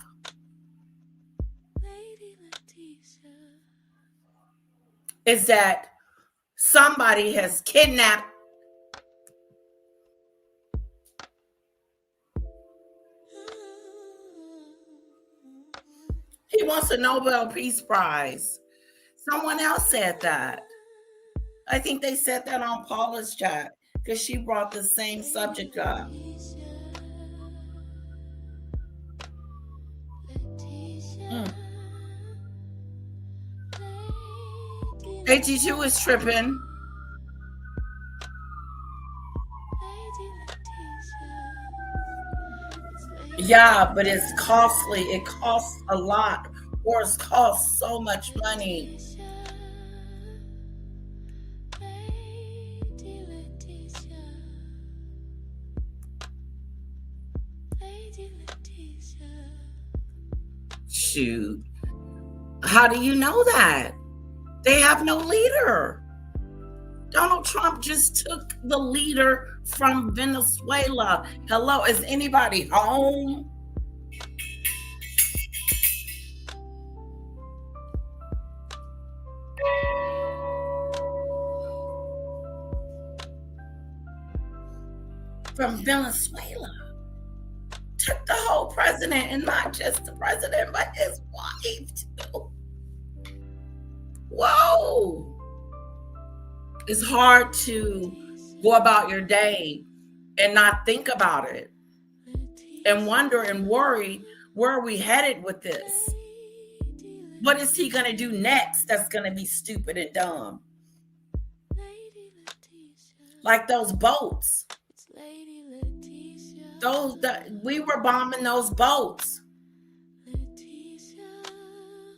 Is that somebody has kidnapped wants a Nobel Peace Prize. Someone else said that. I think they said that on Paula's chat because she brought the same subject up. AT2 is tripping. Yeah, but it's costly. It costs a lot. Wars cost so much money. Shoot. How do you know that? They have no leader. Donald Trump just took the leader from Venezuela. Hello, is anybody home? From Venezuela. Took the whole president, and not just the president, but his wife too. Whoa. It's hard to go about your day and not think about it and wonder and worry, where are we headed with this? What is he going to do next that's going to be stupid and dumb? Like those boats. We were bombing those boats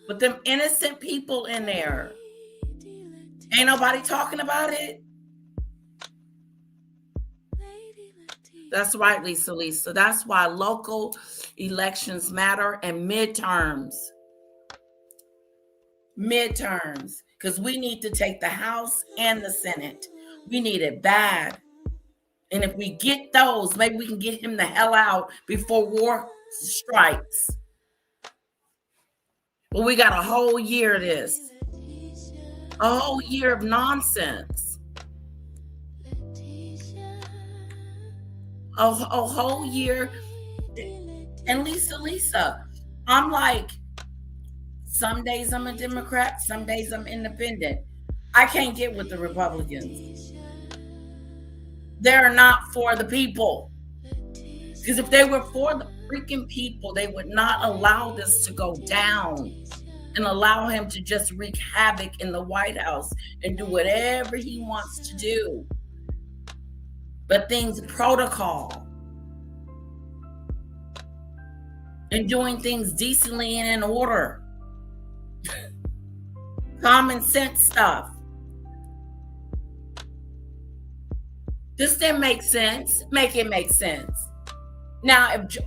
with them innocent people in there. Ain't nobody talking about it. That's right, Lisa. That's why local elections matter, and midterms. Because we need to take the House and the Senate. We need it bad. And if we get those, maybe we can get him the hell out before war strikes. But we got a whole year of this. A whole year of nonsense. A whole year. And Lisa, I'm like, some days I'm a Democrat, some days I'm independent. I can't get with the Republicans. They're not for the people. Because if they were for the freaking people, they would not allow this to go down and allow him to just wreak havoc in the White House and do whatever he wants to do. But things protocol and doing things decently and in order. Common sense stuff. This didn't make sense. Make it make sense. Now, if Joe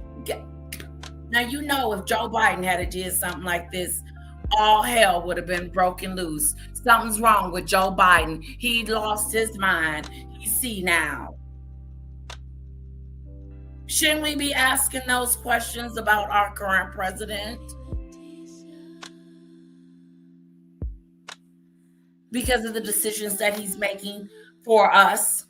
Biden had did something like this, all hell would have been broken loose. Something's wrong with Joe Biden. He lost his mind. He's senile. Shouldn't we be asking those questions about our current president? Because of the decisions that he's making for us.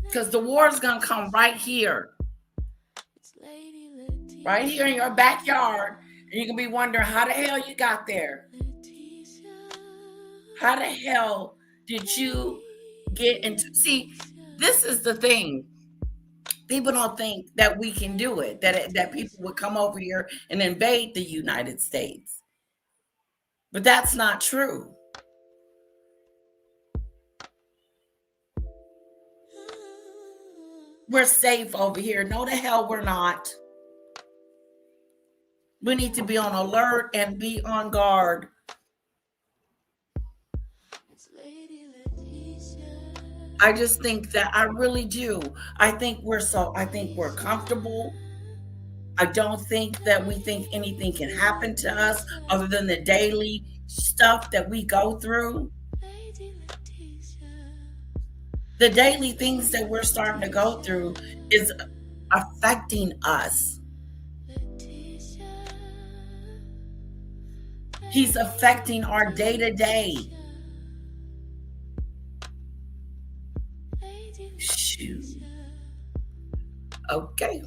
Because the war is going to come right here. Right here in your backyard. And you can be wondering how the hell you got there. How the hell did you get into... See, this is the thing. People don't think that we can do it. That people would come over here and invade the United States. But that's not true. We're safe over here. No, the hell we're not. We need to be on alert and be on guard. I just think that I really do. I think we're comfortable. I don't think that we think anything can happen to us other than the daily stuff that we go through. The daily things that we're starting to go through is affecting us. He's affecting our day-to-day. Shoot. Okay.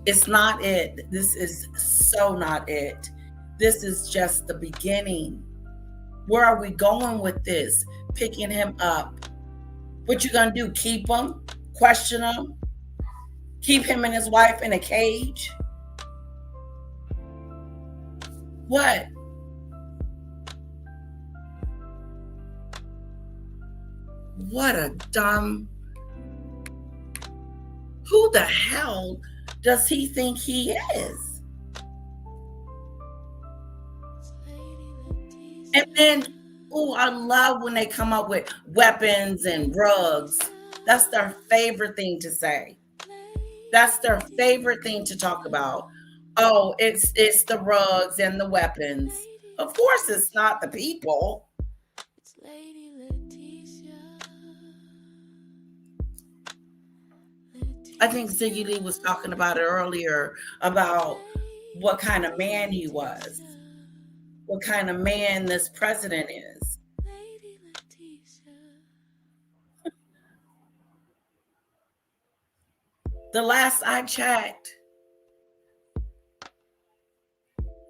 It's not it. This is so not it. This is just the beginning. Where are we going with this? Picking him up. What you gonna do? Keep him? Question him? Keep him and his wife in a cage? What? What a dumb... Who the hell does he think he is? And then, oh, I love when they come up with weapons and drugs. That's their favorite thing to say. That's their favorite thing to talk about. Oh, it's the rugs and the weapons. Of course, it's not the people. I think Ziggy Lee was talking about it earlier, about what kind of man he was, what kind of man this president is. The last I checked,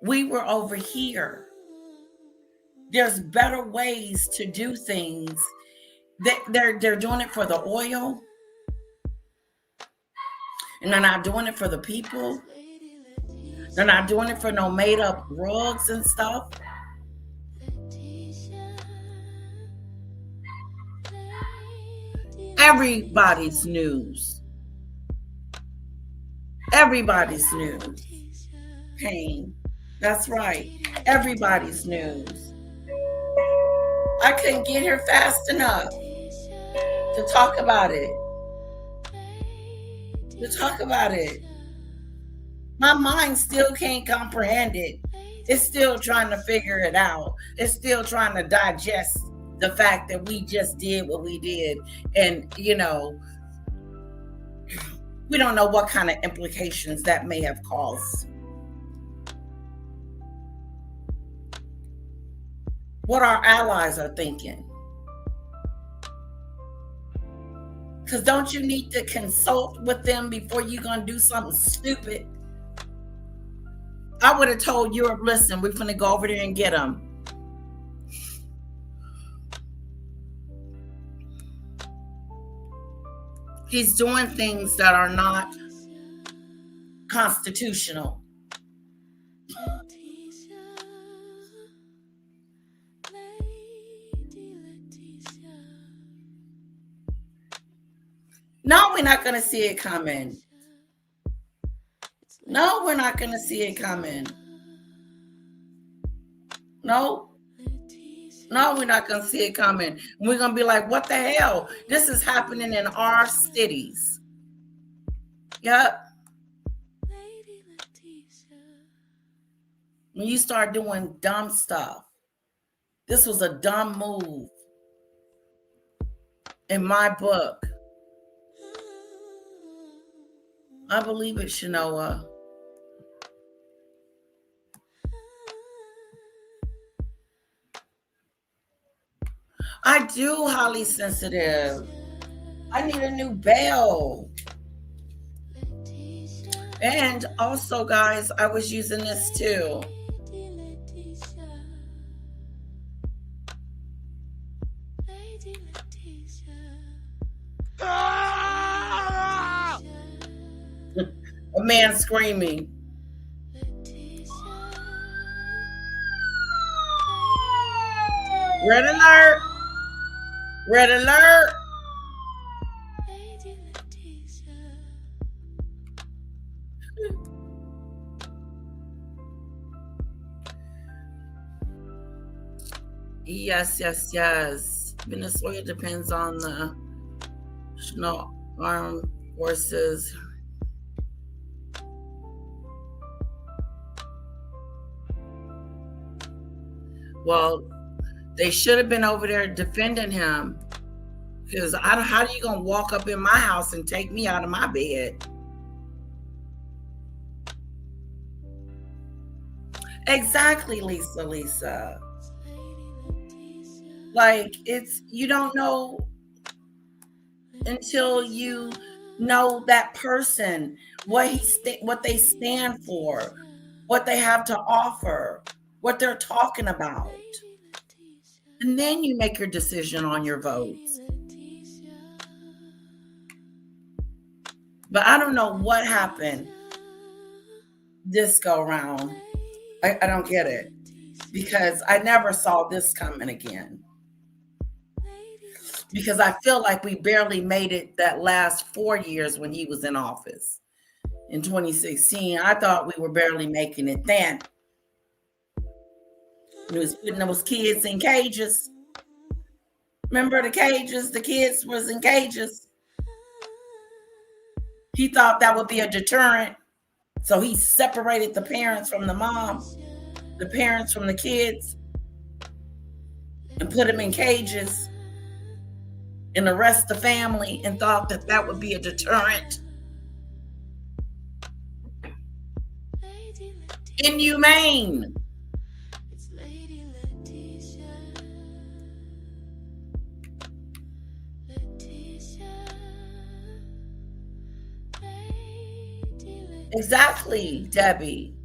we were over here. There's better ways to do things. They're doing it for the oil, and they're not doing it for the people. They're not doing it for no made up rugs and stuff. Everybody's news. Everybody's news. Pain. That's right. Everybody's news. I couldn't get here fast enough to talk about it. My mind still can't comprehend it. It's still trying to figure it out. It's still trying to digest the fact that we just did what we did. And, we don't know what kind of implications that may have caused. What our allies are thinking. Because don't you need to consult with them before you're going to do something stupid? I would have told Europe, listen, we're going to go over there and get them. He's doing things that are not constitutional. No, we're not going to see it coming. No, we're not going to see it coming. No, we're not going to see it coming. We're going to be like, what the hell? This is happening in our cities. Yep. When you start doing dumb stuff, this was a dumb move in my book. I believe it, Shanoa. I do, highly sensitive. I need a new bell. And also, guys, I was using this too. A man screaming. Red alert! Red alert! Yes. Venezuela depends on the armed forces. Well, they should have been over there defending him, because how are you gonna walk up in my house and take me out of my bed? Exactly, Lisa. Like, you don't know until you know that person, what they stand for, what they have to offer, what they're talking about. And then you make your decision on your votes. But I don't know what happened this go round. I don't get it, because I never saw this coming again. Because I feel like we barely made it that last 4 years when he was in office. In 2016, I thought we were barely making it then. He was putting those kids in cages. Remember the cages? The kids was in cages. He thought that would be a deterrent. So he separated the parents from the mom, the parents from the kids, and put them in cages and arrest the family, and thought that that would be a deterrent. Inhumane. Exactly, Debbie.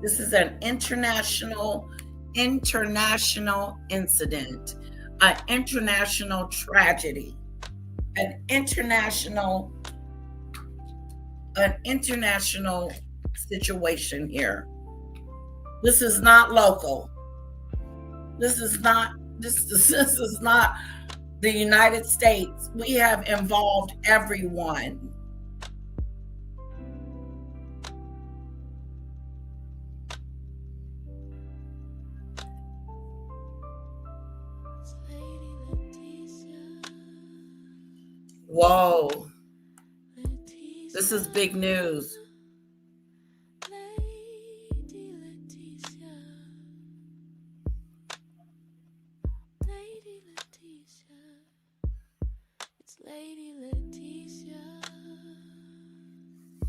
This is an international incident, an international tragedy, an international situation here. This is not local. This is not the United States. We have involved everyone. Whoa. This is big news.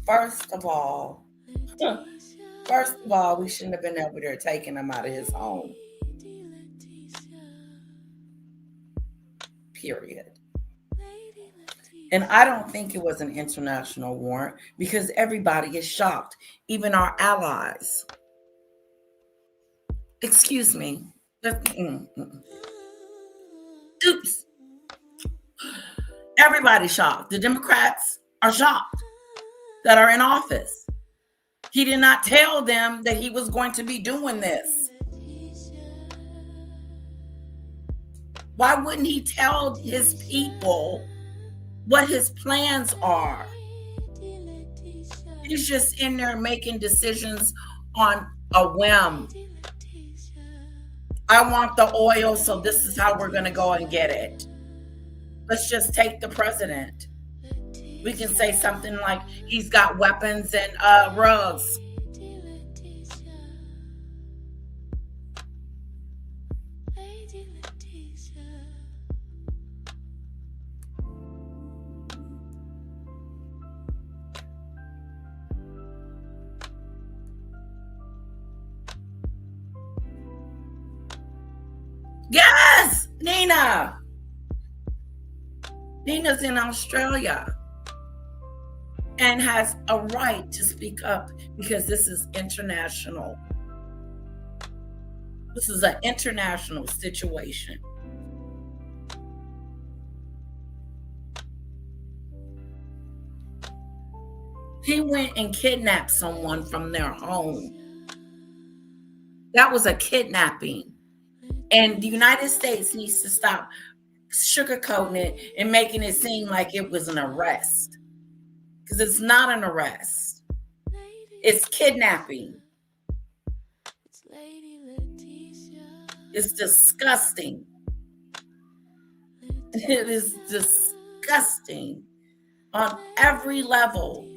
First of all, we shouldn't have been over there taking him out of his home. Period. And I don't think it was an international warrant, because everybody is shocked, even our allies. Excuse me. Oops. Everybody's shocked. The Democrats are shocked that are in office. He did not tell them that he was going to be doing this. Why wouldn't he tell his people what his plans are? He's just in there making decisions on a whim. I want the oil, so this is how we're going to go and get it. Let's just take the president. We can say something like he's got weapons and rugs. Yes, Nina. Nina's in Australia and has a right to speak up, because this is international. This is an international situation. He went and kidnapped someone from their home. That was a kidnapping. And the United States needs to stop sugarcoating it and making it seem like it was an arrest. Because it's not an arrest. It's kidnapping. It's disgusting. It is disgusting on every level.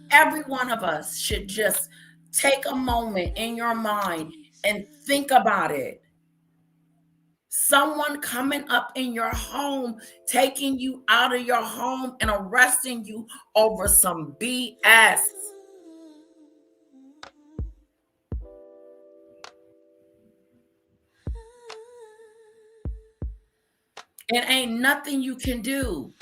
Every one of us should just take a moment in your mind and think about it. Someone coming up in your home, taking you out of your home and arresting you over some BS. And ain't nothing you can do.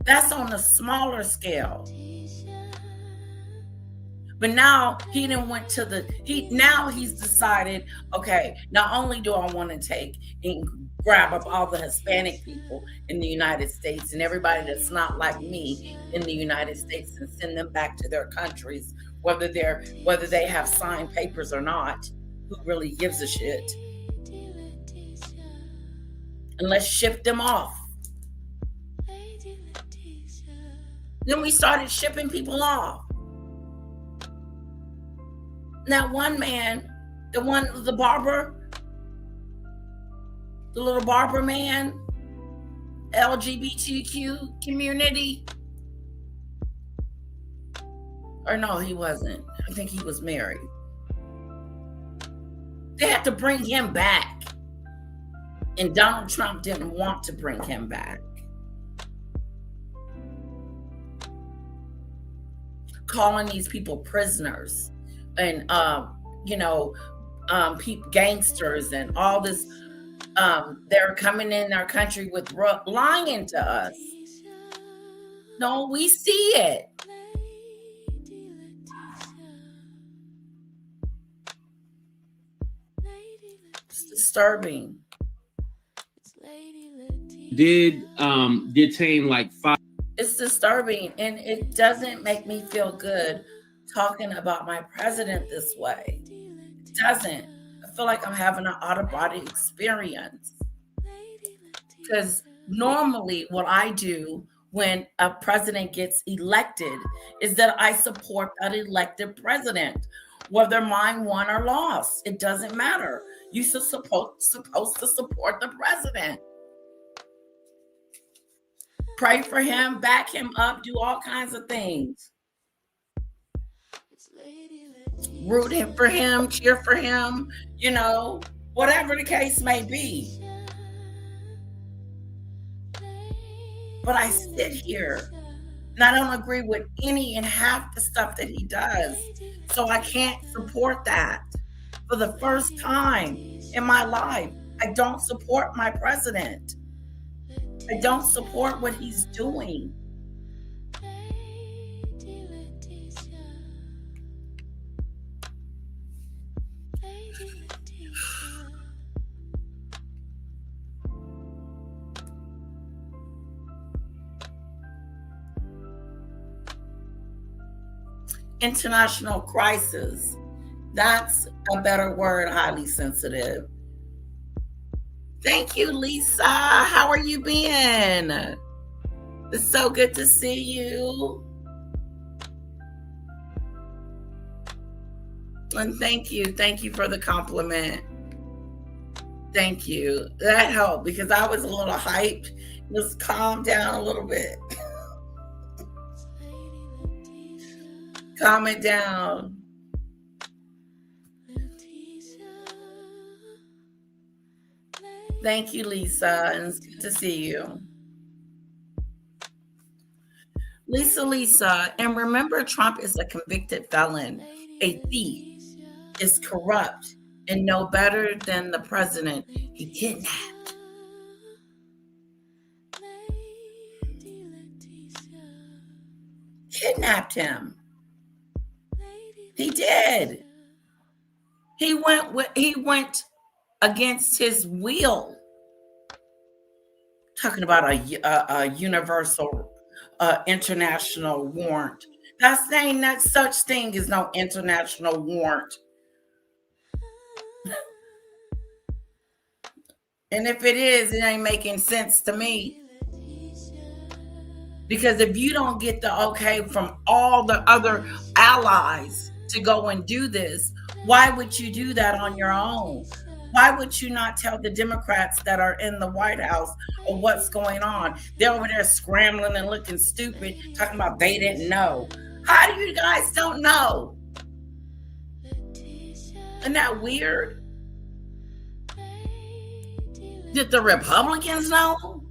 That's on a smaller scale. But now he didn't went to now he's decided, okay, not only do I want to take and grab up all the Hispanic people in the United States and everybody that's not like me in the United States and send them back to their countries, whether they have signed papers or not, who really gives a shit? And let's ship them off. Then we started shipping people off. Now, one man, the little barber man, LGBTQ community, or no, he wasn't. I think he was married. They had to bring him back. And Donald Trump didn't want to bring him back. Calling these people prisoners. And gangsters and all this. They're coming in our country with lying to us. No, we see it. It's disturbing. Did detain like 5. It's disturbing, and it doesn't make me feel good talking about my president this way. It doesn't. I feel like I'm having an out-of-body experience. Because normally what I do when a president gets elected is that I support that elected president, whether mine won or lost. It doesn't matter. You're supposed to support the president. Pray for him, back him up, do all kinds of things. Root for him, cheer for him, whatever the case may be. But I sit here and I don't agree with any and half the stuff that he does. So I can't support that. For the first time in my life, I don't support my president. I don't support what he's doing. International crisis. That's a better word, highly sensitive. Thank you, Lisa. How are you been? It's so good to see you. And thank you. Thank you for the compliment. Thank you. That helped because I was a little hyped. Just calm down a little bit. Calm it down. Thank you, Lisa, and it's good to see you. Lisa, and remember, Trump is a convicted felon, a thief, is corrupt, and no better than the president he kidnapped. Kidnapped him. He did. He went against his will. Talking about a universal international warrant. That's saying that such thing is no international warrant. And if it is, it ain't making sense to me. Because if you don't get the okay from all the other allies to go and do this, why would you do that on your own? Why would you not tell the Democrats that are in the White House or what's going on? They're over there scrambling and looking stupid, talking about they didn't know. How do you guys don't know? Isn't that weird? Did the Republicans know?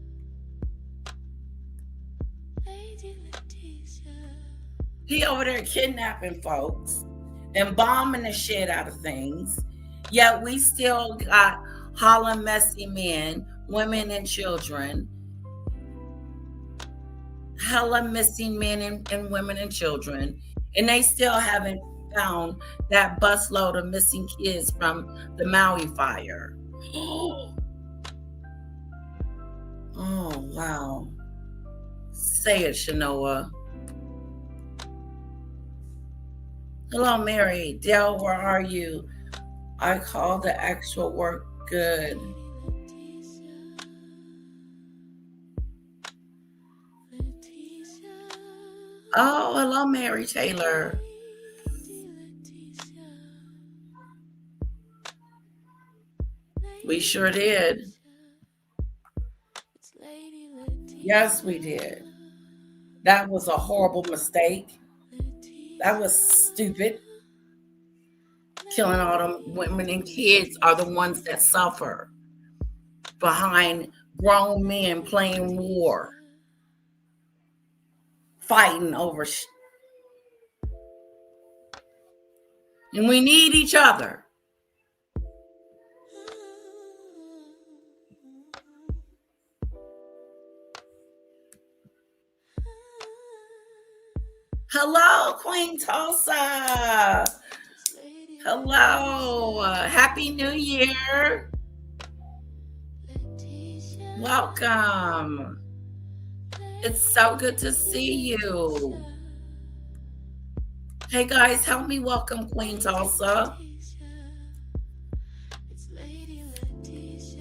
He over there kidnapping folks and bombing the shit out of things. Yet we still got holla messy men, women, and children. Hella missing men and women and children. And they still haven't found that busload of missing kids from the Maui fire. Oh, wow. Say it, Shanoa. Hello, Mary. Dale, where are you? I call the actual work good. Oh, hello, Mary Taylor. We sure did. Yes, we did. That was a horrible mistake. That was stupid. Killing all them women and kids are the ones that suffer behind grown men playing war, fighting over and we need each other. Hello, Queen Tulsa. Hello. Happy New Year. Welcome. It's so good to see you. Hey guys, help me welcome Queen Tulsa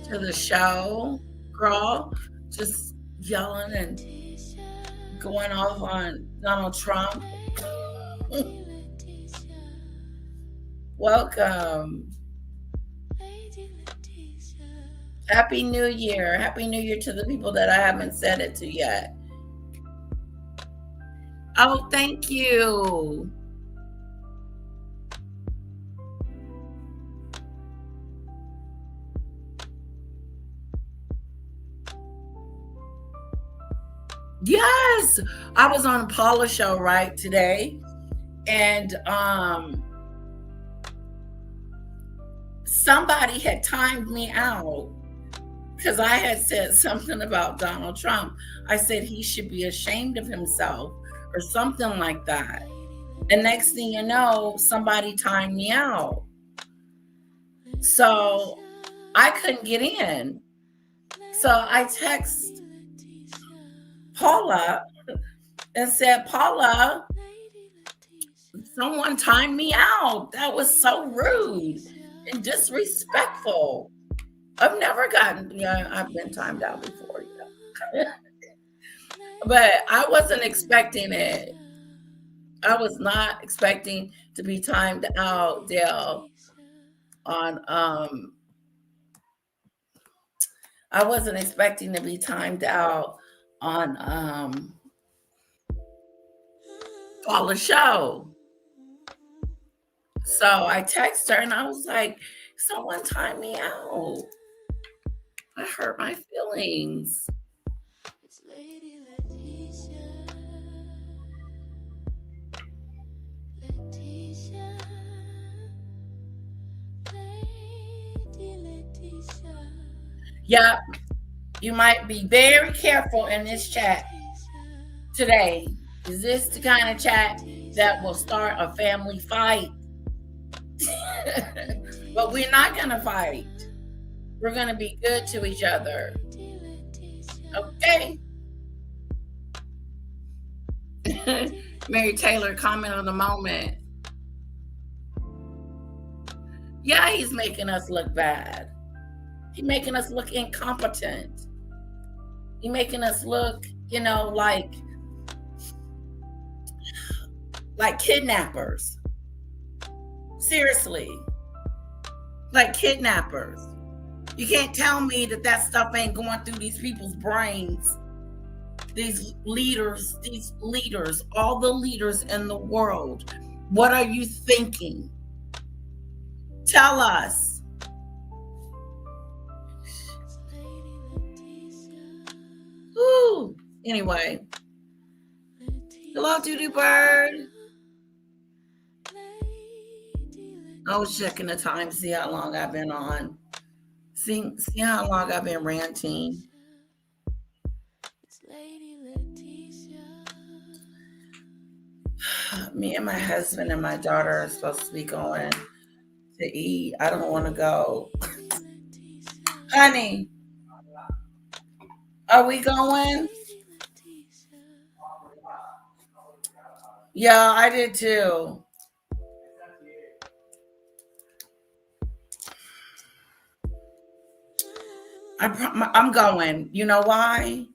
to the show. Girl, just yelling and going off on Donald Trump. Welcome. Happy New Year. Happy New Year to the people that I haven't said it to yet. Oh, thank you. Yes, I was on Paula's show right today, and somebody had timed me out because I had said something about Donald Trump. I said he should be ashamed of himself or something like that. And next thing you know, somebody timed me out. So I couldn't get in. So I text Paula and said, Paula, someone timed me out. That was so rude and disrespectful. I've never gotten, I've been timed out before, but I wasn't expecting it. I was not expecting to be timed out, Dale, on I wasn't expecting to be timed out on the show. So I texted her and I was like, someone timed me out. I hurt my feelings. Yep. You might be very careful in this chat today. Is this the kind of chat that will start a family fight? But we're not going to fight. We're going to be good to each other. Okay? Mary Taylor, comment on the moment. Yeah, he's making us look bad. He's making us look incompetent. He's making us look, like kidnappers. Seriously. Like kidnappers. You can't tell me that stuff ain't going through these people's brains. These leaders, all the leaders in the world. What are you thinking? Tell us. Ooh. Anyway. Hello, Doodoo Bird. I was checking the time, see how long I've been on. See how long I've been ranting. Me and my husband and my daughter are supposed to be going to eat. I don't want to go. Honey, are we going? Yeah, I did too. I'm going. You know why?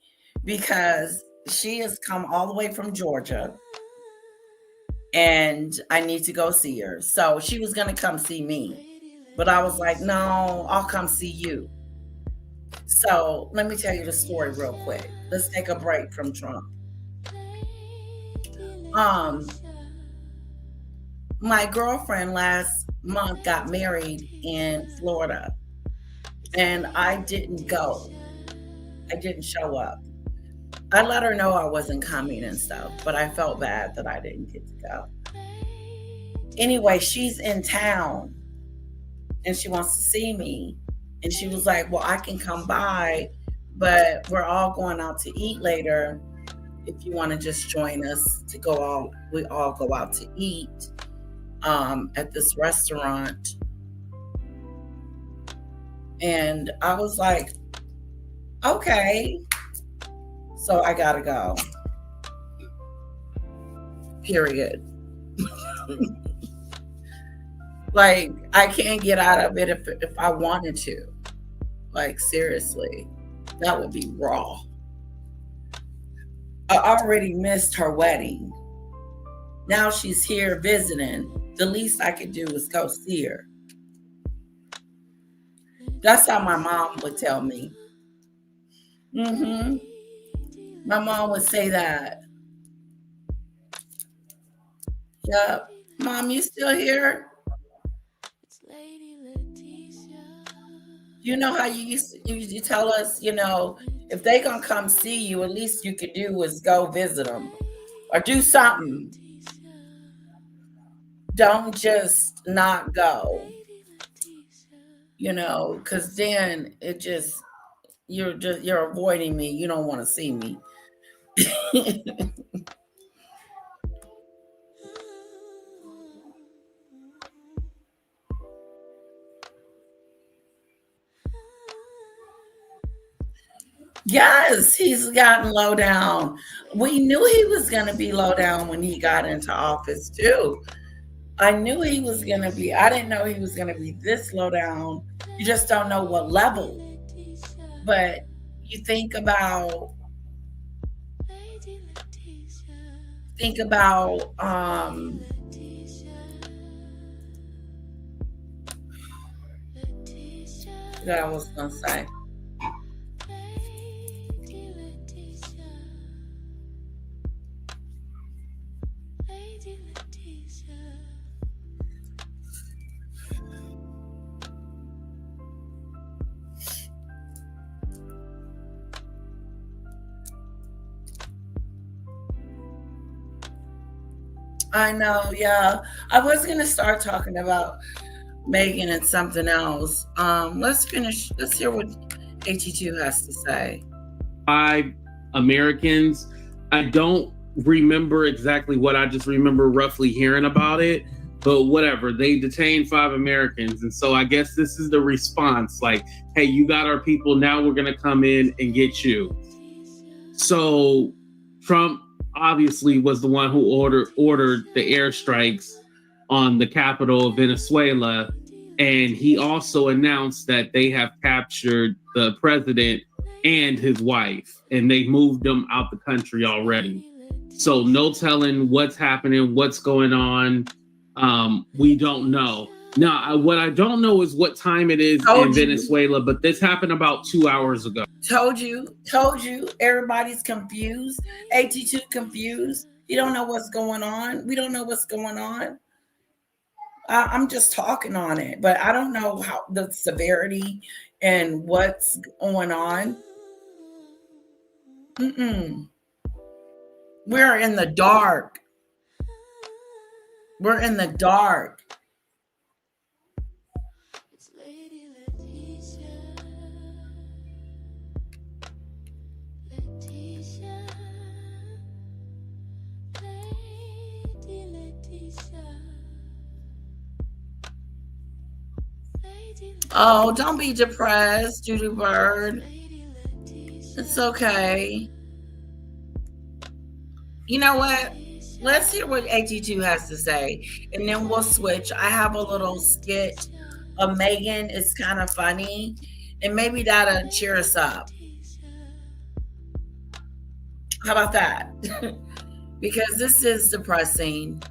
Because she has come all the way from Georgia and I need to go see her. So she was going to come see me. But I was like, no, I'll come see you. So let me tell you the story real quick. Let's take a break from Trump. My girlfriend last month got married in Florida and I didn't go. I didn't show up. I let her know I wasn't coming and stuff, but I felt bad that I didn't get to go. Anyway, she's in town and she wants to see me. And she was like, well, I can come by, but we're all going out to eat later. If you want to just join us to we all go out to eat at this restaurant. And I was like, okay. So I gotta go. Period. Like, I can't get out of it if I wanted to. Like, seriously, that would be raw. I already missed her wedding. Now she's here visiting. The least I could do is go see her. That's how my mom would tell me. My mom would say that. Yep. Mom, you still here? You know how you used to tell us, if they gonna come see you, at least you could do is go visit them or do something. Don't just not go, because then you're avoiding me. You don't want to see me. Yes, he's gotten low down. We knew he was going to be low down when he got into office, too. I knew he was going to be. I didn't know he was going to be this low down. You just don't know what level. But you think about what I was going to say. I know, yeah. I was going to start talking about Megan and something else. Let's finish. Let's hear what AT2 has to say. 5 Americans. I don't remember exactly what. I just remember roughly hearing about it, but whatever. They detained 5 Americans. And so I guess this is the response. Like, hey, you got our people. Now we're going to come in and get you. So Trump obviously was the one who ordered the airstrikes on the capital of Venezuela. And he also announced that they have captured the president and his wife, and they moved them out the country already. So no telling what's happening, what's going on. We don't know. Now, what I don't know is what time it is in Venezuela, but this happened about 2 hours ago. Told you. Everybody's confused. AT2 confused. You don't know what's going on. We don't know what's going on. I'm just talking on it, but I don't know how the severity and what's going on. We're in the dark. Oh, don't be depressed, Judy Bird. It's okay. You know what? Let's hear what AG2 has to say, and then we'll switch. I have a little skit of Megan. It's kind of funny, and maybe that'll cheer us up. How about that? Because this is depressing.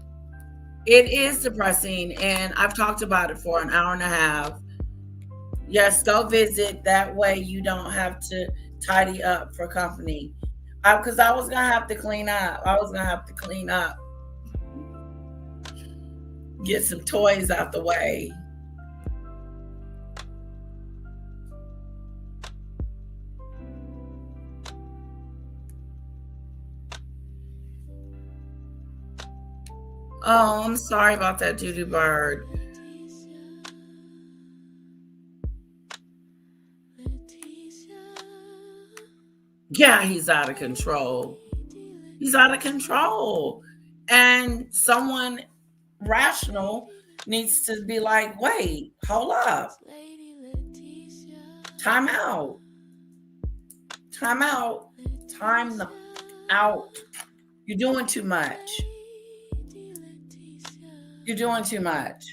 It is depressing, and I've talked about it for an hour and a half. Yes, go visit. That way you don't have to tidy up for company. Because I was going to have to clean up. Get some toys out the way. Oh, I'm sorry about that, Judy Bird. Yeah, he's out of control. He's out of control. And someone rational needs to be like, wait, hold up. Time out. Time out. Time out. You're doing too much. You're doing too much.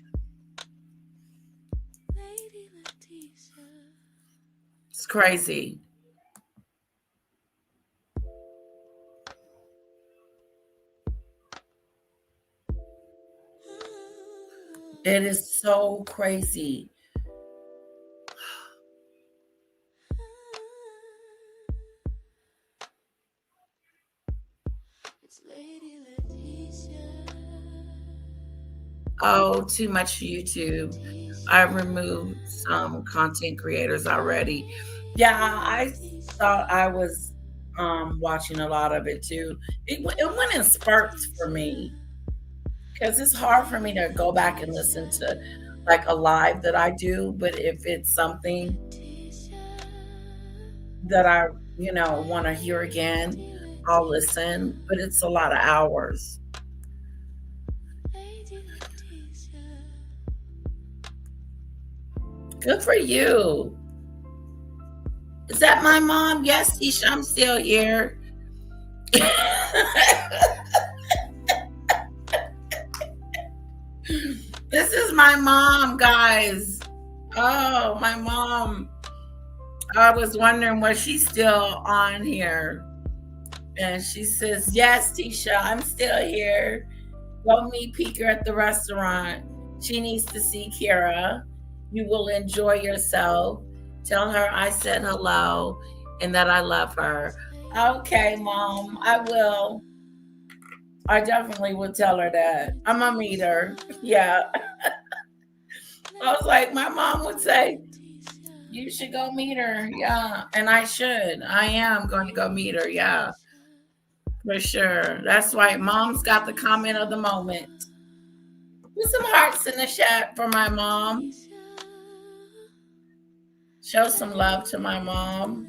It's crazy. It is so crazy. Oh, too much YouTube. I removed some content creators already. Yeah, I thought I was watching a lot of it too. It went in spurts for me because it's hard for me to go back and listen to like a live that I do. But if it's something that I, want to hear again, I'll listen. But it's a lot of hours. Good for you. Is that my mom? Yes, Tisha, I'm still here. This is my mom, guys. Oh, my mom. I was wondering, was she still on here? And she says, yes, Tisha, I'm still here. Go meet Peeker at the restaurant. She needs to see Kira. You will enjoy yourself. Tell her I said hello and that I love her. Okay, Mom, I will. I definitely would tell her that. I'm going to meet her. Yeah. I was like, my mom would say, you should go meet her. Yeah. And I should. I am going to go meet her. Yeah. For sure. That's right. Mom's got the comment of the moment. Put some hearts in the chat for my mom. Show some love to my mom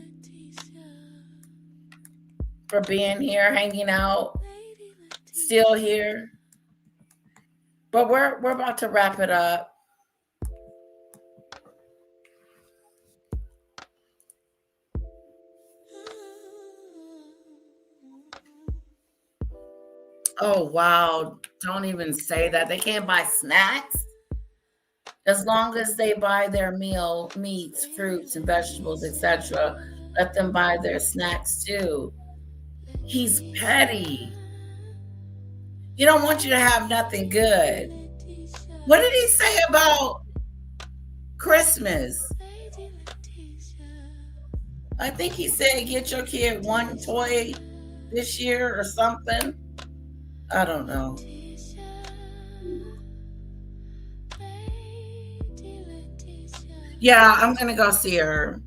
for being here, hanging out, still here. But we're about to wrap it up. Oh, wow. Don't even say that. They can't buy snacks. As long as they buy their meal, meats, fruits, and vegetables, etc., let them buy their snacks too. He's petty. He don't want you to have nothing good. What did he say about Christmas? I think he said get your kid one toy this year or something. I don't know. Yeah, I'm going to go see her.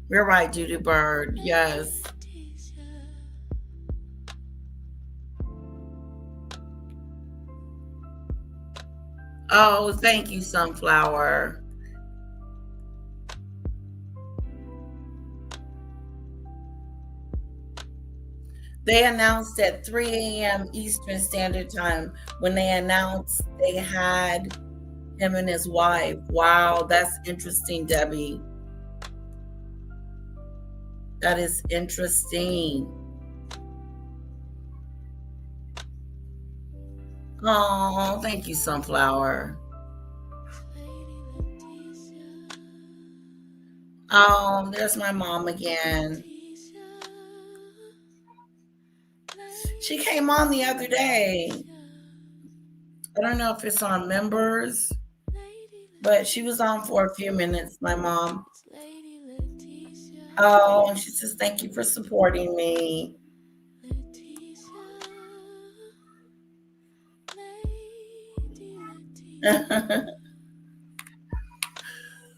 You're right, Judy Bird. Yes. Oh, thank you, Sunflower. They announced at 3 a.m. Eastern Standard Time when they announced they had Him and his wife. Wow, that's interesting, Debbie. That is interesting. Oh, thank you, Sunflower. Oh, there's my mom again. She came on the other day. I don't know if it's on members, but she was on for a few minutes, my mom. Oh, and she says, thank you for supporting me.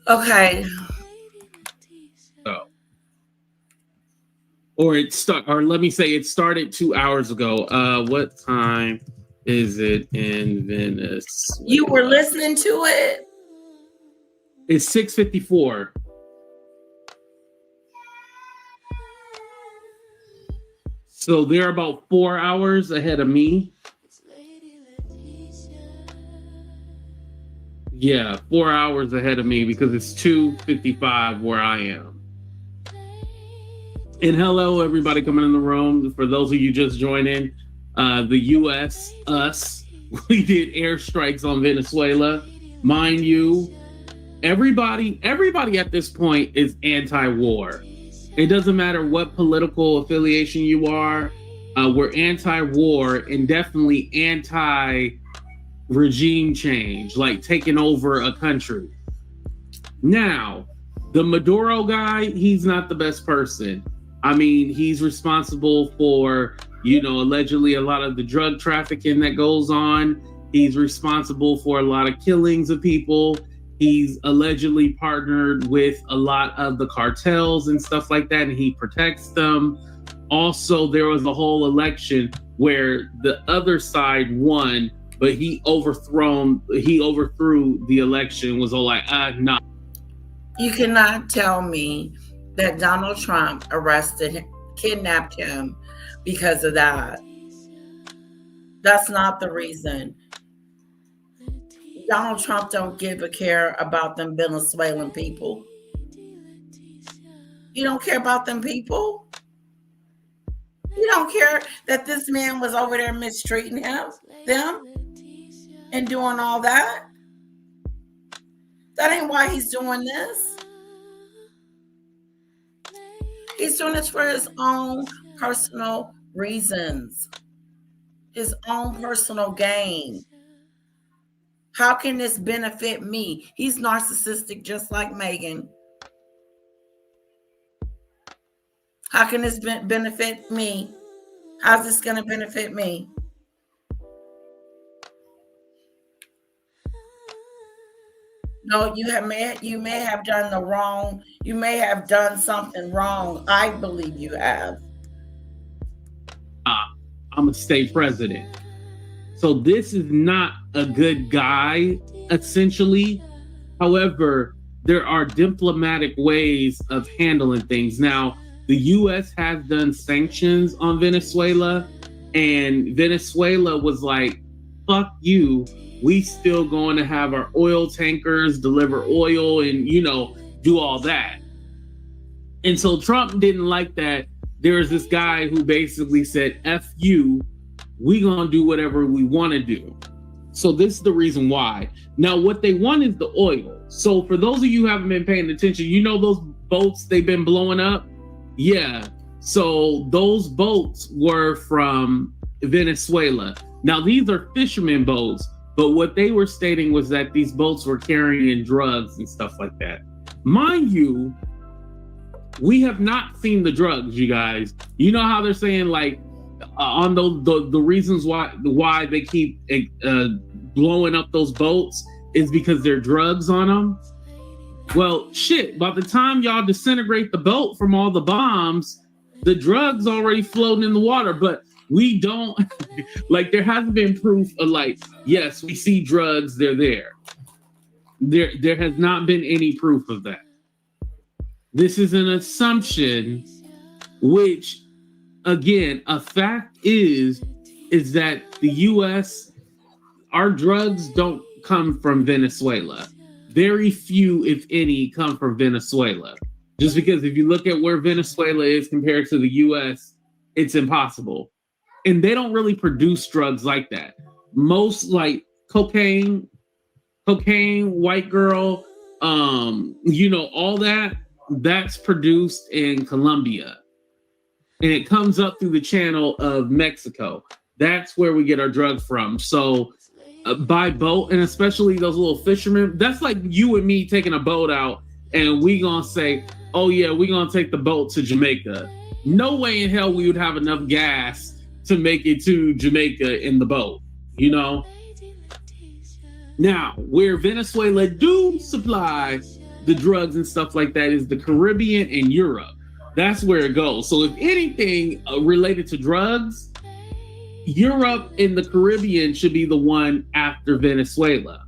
Okay. So, or let me say it started 2 hours ago. What time is it in Venezuela? You were listening to it? It's 6:54. So they're about 4 hours ahead of me. Yeah, 4 hours ahead of me because it's 2:55 where I am. And hello, everybody coming in the room. For those of you just joining, the U.S., us, we did airstrikes on Venezuela. Mind you, everybody at this point is anti-war. It doesn't matter what political affiliation you are. We're anti-war and definitely anti-regime change, like taking over a country. Now, the Maduro guy, he's not the best person. I mean, he's responsible for, allegedly a lot of the drug trafficking that goes on. He's responsible for a lot of killings of people. He's allegedly partnered with a lot of the cartels and stuff like that, and he protects them. Also, there was a whole election where the other side won, but he overthrew the election, was all like, nah. You cannot tell me that Donald Trump arrested him, kidnapped him because of that. That's not the reason. Donald Trump don't give a care about them Venezuelan people. You don't care about them people? You don't care that this man was over there mistreating them and doing all that? That ain't why he's doing this. He's doing this for his own personal reasons, his own personal gain. How can this benefit me? He's narcissistic just like Megan. How can this benefit me? How's this going to benefit me? No, you may have done the wrong. You may have done something wrong. I believe you have. I'm a state president. So this is not a good guy, essentially. However, there are diplomatic ways of handling things. Now, the U.S. has done sanctions on Venezuela, and Venezuela was like, fuck you. We still going to have our oil tankers deliver oil and, do all that. And so Trump didn't like that. There's this guy who basically said, F you, we gonna do whatever we want to do. So this is the reason why. Now, what they want is the oil. So for those of you who haven't been paying attention, those boats they've been blowing up? Yeah. So those boats were from Venezuela. Now, these are fishermen boats, but what they were stating was that these boats were carrying drugs and stuff like that. Mind you, we have not seen the drugs, you guys. You know how they're saying, like, on the reasons why they keep blowing up those boats is because there are drugs on them. Well, shit, by the time y'all disintegrate the boat from all the bombs, the drugs already floating in the water. But we don't, like, there hasn't been proof of, like, yes, we see drugs, they're there. There has not been any proof of that. This is an assumption, which, again, a fact is that the U.S., our drugs don't come from Venezuela. Very few, if any, come from Venezuela. Just because if you look at where Venezuela is compared to the US, it's impossible. And they don't really produce drugs like that. Most like cocaine, white girl, all that's produced in Colombia. And it comes up through the channel of Mexico. That's where we get our drugs from. So by boat, and especially those little fishermen, that's like you and me taking a boat out and we gonna say, oh yeah, we gonna take the boat to Jamaica. No way in hell we would have enough gas to make it to Jamaica in the boat, Now, where Venezuela do supply the drugs and stuff like that is the Caribbean and Europe. That's where it goes. So if anything related to drugs, Europe and the Caribbean should be the one after Venezuela.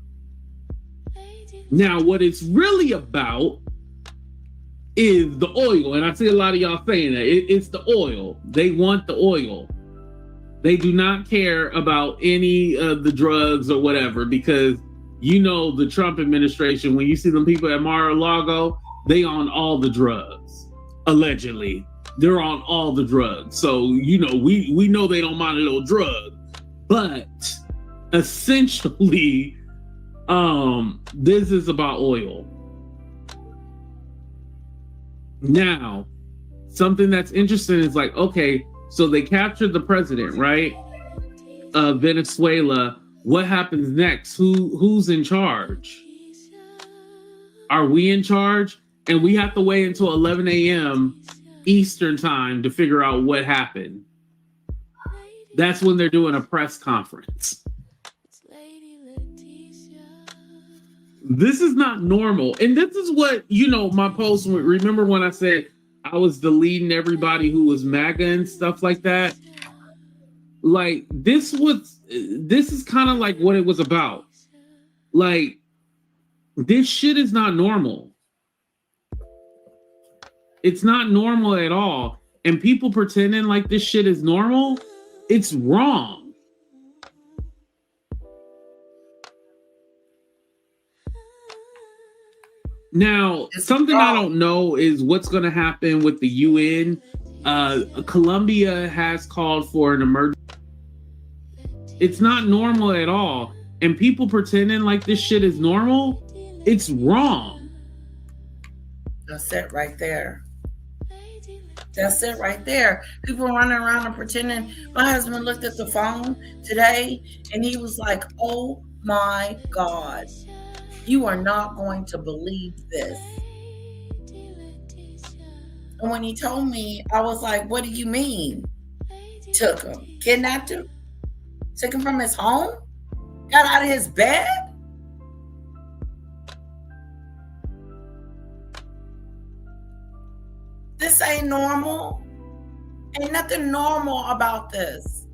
Now, what it's really about is the oil. And I see a lot of y'all saying that. It's the oil. They want the oil. They do not care about any of the drugs or whatever, because the Trump administration, when you see them people at Mar-a-Lago, they on all the drugs. Allegedly. They're on all the drugs. So, we know they don't mind a little drug. But essentially, this is about oil. Now, something that's interesting is like, okay, so they captured the president, right? Of Venezuela. What happens next? Who's in charge? Are we in charge? And we have to wait until 11 a.m. Eastern time to figure out what happened. That's when they're doing a press conference. This is not normal. And this is what, my post, remember when I said I was deleting everybody who was MAGA and stuff like that? Like, this is kind of like what it was about. Like, this shit is not normal. It's not normal at all. And people pretending like this shit is normal, it's wrong. Now, something I don't know is what's going to happen with the UN. Colombia has called for an emergency. It's not normal at all. And people pretending like this shit is normal, it's wrong. That's it right there. That's it right there. People running around and pretending. My husband looked at the phone today and he was like, oh my God, you are not going to believe this. And when he told me, I was like, what do you mean? Took him, kidnapped him, took him from his home, got out of his bed. This ain't normal. Ain't nothing normal about this.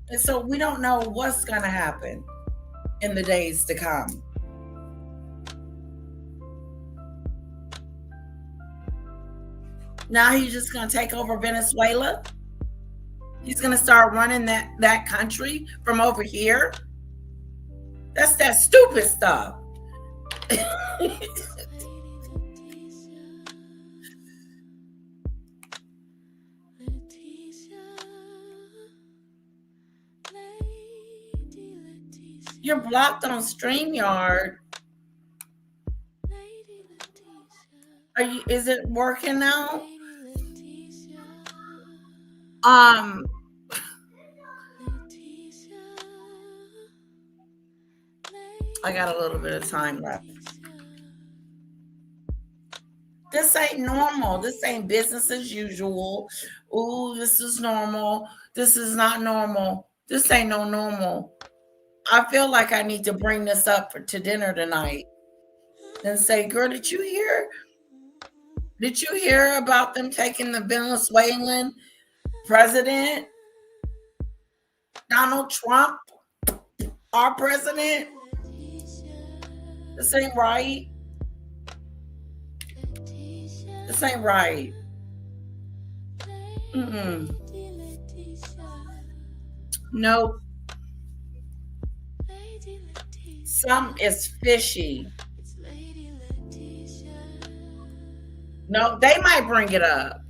And so we don't know what's going to happen in the days to come. Now he's just going to take over Venezuela. He's going to start running that country from over here. That's that stupid stuff. You're blocked on StreamYard. Is it working now? I got a little bit of time left. This ain't normal. This ain't business as usual. Ooh, this is normal. This is not normal. This ain't no normal. I feel like I need to bring this up to dinner tonight and say, girl, did you hear? Did you hear about them taking the Venezuelan president, Donald Trump, our president? This ain't right. This ain't right. Nope. Some is fishy. No, they might bring it up.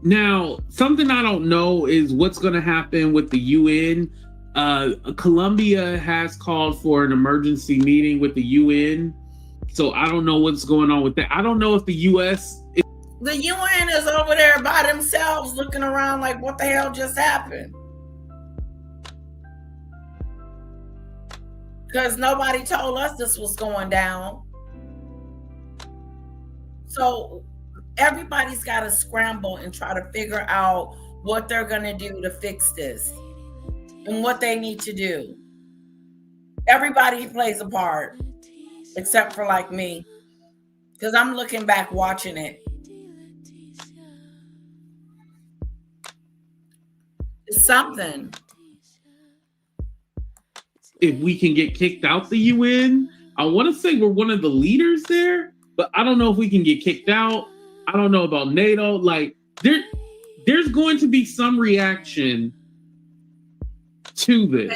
Now, something I don't know is what's going to happen with the UN. Colombia has called for an emergency meeting with the UN. So I don't know what's going on with that. I don't know if the US. The UN is over there by themselves looking around like, what the hell just happened? Because nobody told us this was going down. So everybody's got to scramble and try to figure out what they're going to do to fix this and what they need to do. Everybody plays a part, except for like me, because I'm looking back watching it. It's something. If we can get kicked out the UN, I want to say we're one of the leaders there, but I don't know if we can get kicked out. I don't know about NATO. Like there's going to be some reaction to this.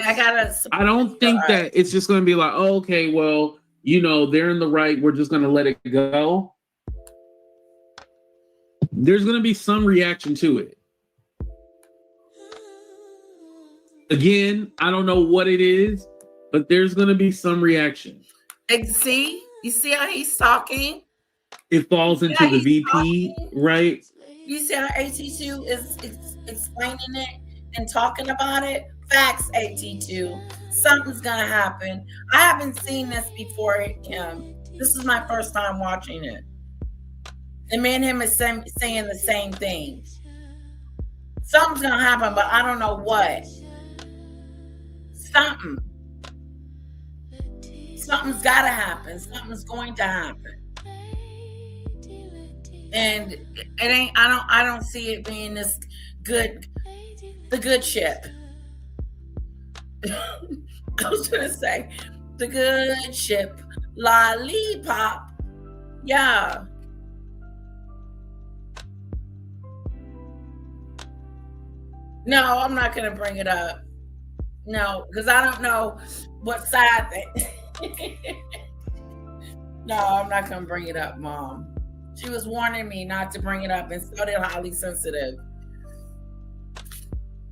I don't think that it's just going to be like, oh, okay, well, you know, they're in the right. We're just going to let it go. There's going to be some reaction to it. Again, I don't know what it is, but there's going to be some reaction. See? You see how he's talking? It falls into the VP, talking, right? You see how AT2 is explaining it and talking about it? Facts, AT2. Something's going to happen. I haven't seen this before him. This is my first time watching it. And me and him is saying the same thing. Something's going to happen, but I don't know what. Something's got to happen. Something's going to happen. And it ain't. I don't see it being this good. The good ship. I was gonna say the good ship. Lollipop. Yeah. No, I'm not gonna bring it up. No, because I don't know what side they. No, I'm not gonna bring it up, Mom. She was warning me not to bring it up, and so did Highly Sensitive.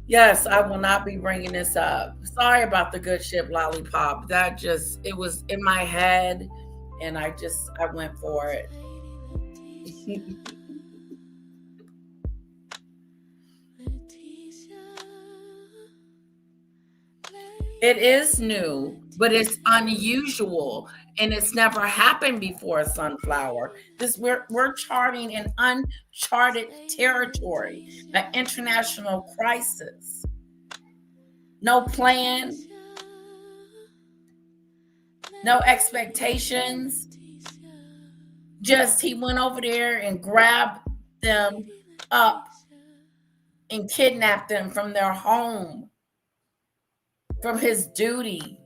Yes, I will not be bringing this up. Sorry about the good ship Lollipop. It was in my head, and I went for it. It is new, but it's unusual, and it's never happened before. Sunflower. We're charting an uncharted territory, an international crisis. No plan, no expectations. Just he went over there and grabbed them up and kidnapped them from their home. From his duty,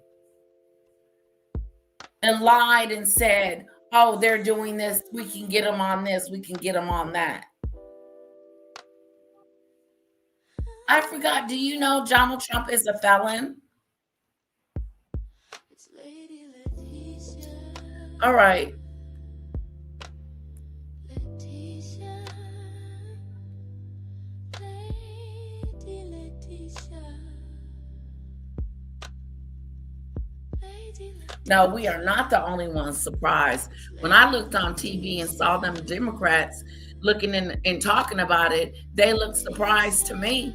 and lied and said, oh, they're doing this, we can get them on this, we can get them on that. I forgot, do you know Donald Trump is a felon? All right. No, we are not the only ones surprised. When I looked on TV and saw them Democrats looking and talking about it, they looked surprised to me.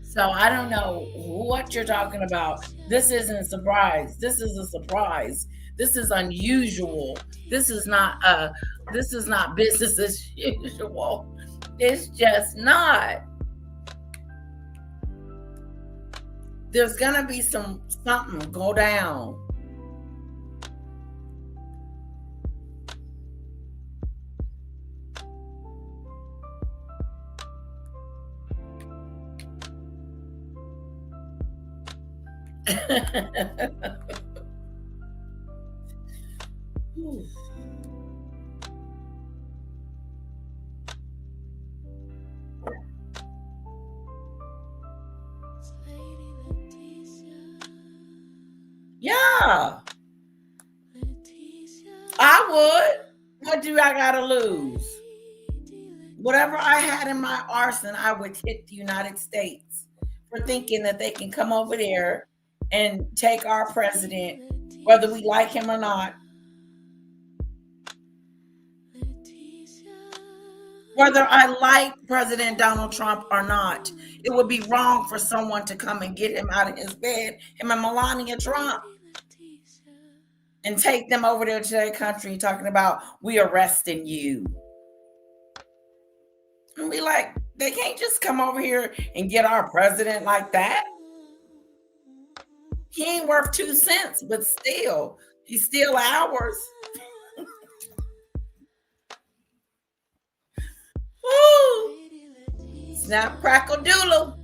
So I don't know what you're talking about. This isn't a surprise. This is a surprise. This is unusual. This is not business as usual. It's just not. There's gonna be something go down. Yeah, I would. What do I gotta lose? Whatever I had in my arsenal, I would hit the United States for thinking that they can come over there and take our president, whether we like him or not, whether I like President Donald Trump or not. It would be wrong for someone to come and get him out of his bed, him and Melania Trump, and take them over there to their country talking about, we arresting you. And be like, they can't just come over here and get our president like that. He ain't worth 2 cents, but still, he's still ours. Woo! Snap, crackle, doodle.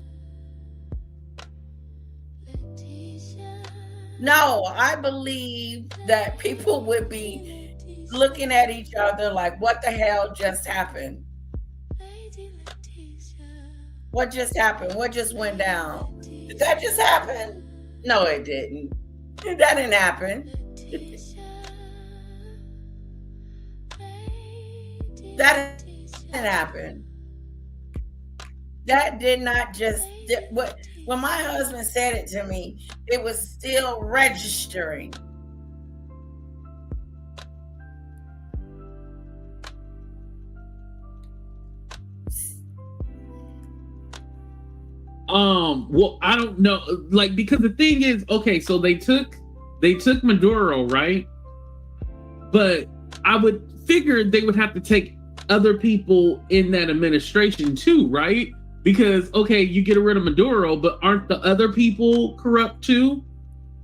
No, I believe that people would be looking at each other like, what the hell just happened? What just happened? What just went down? Did that just happen? No, it didn't. That didn't happen. That didn't happen. That did not just, when my husband said it to me, it was still registering. Well, I don't know, like, because the thing is, okay, so they took Maduro, right? But I would figure they would have to take other people in that administration too, right? Because, okay, you get rid of Maduro, but aren't the other people corrupt too?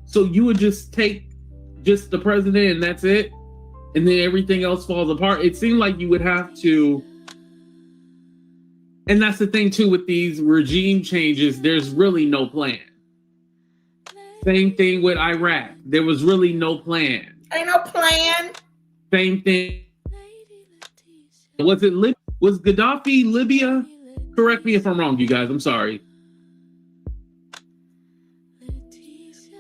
So you would just take just the president and that's it? And then everything else falls apart? It seemed like you would have to. And that's the thing too with these regime changes, there's really no plan. Same thing with Iraq. There was really no plan. Ain't no plan. Same thing. Was Gaddafi Libya? Correct me if I'm wrong, you guys. I'm sorry.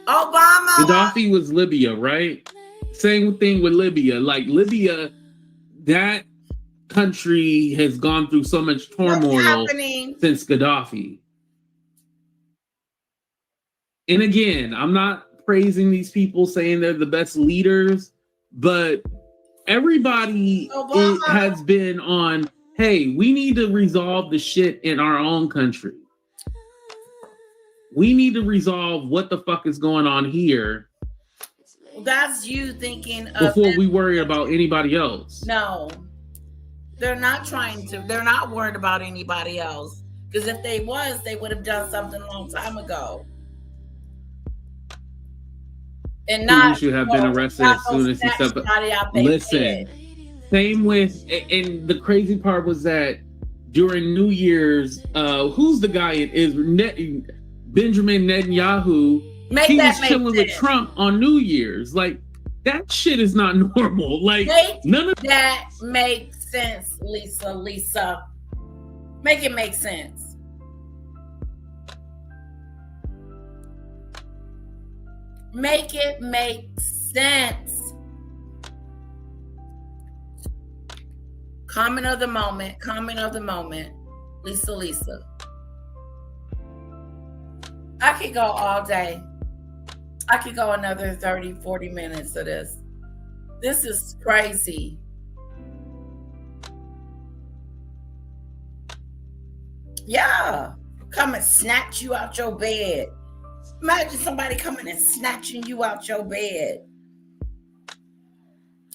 Obama. Gaddafi was Libya, right? Same thing with Libya. Like Libya, that country has gone through so much turmoil since Gaddafi. And again, I'm not praising these people saying they're the best leaders, but everybody has been on, hey, we need to resolve the shit in our own country. We need to resolve what the fuck is going on here. That's you thinking of before we worry about anybody else. No, they're not trying to. They're not worried about anybody else. Because if they was, they would have done something a long time ago. And not, he should have been arrested as soon as he stepped up. Listen, same with, and the crazy part was that during New Year's, who's the guy in Israel? Benjamin Netanyahu. He was chilling with Trump on New Year's. Like, that shit is not normal. Like, none of that makes sense, Lisa. Make it make sense. Make it make sense. Comment of the moment. Lisa. I could go all day. I could go another 30, 40 minutes of this. This is crazy. Yeah. Come and snatch you out your bed. Imagine somebody coming and snatching you out your bed.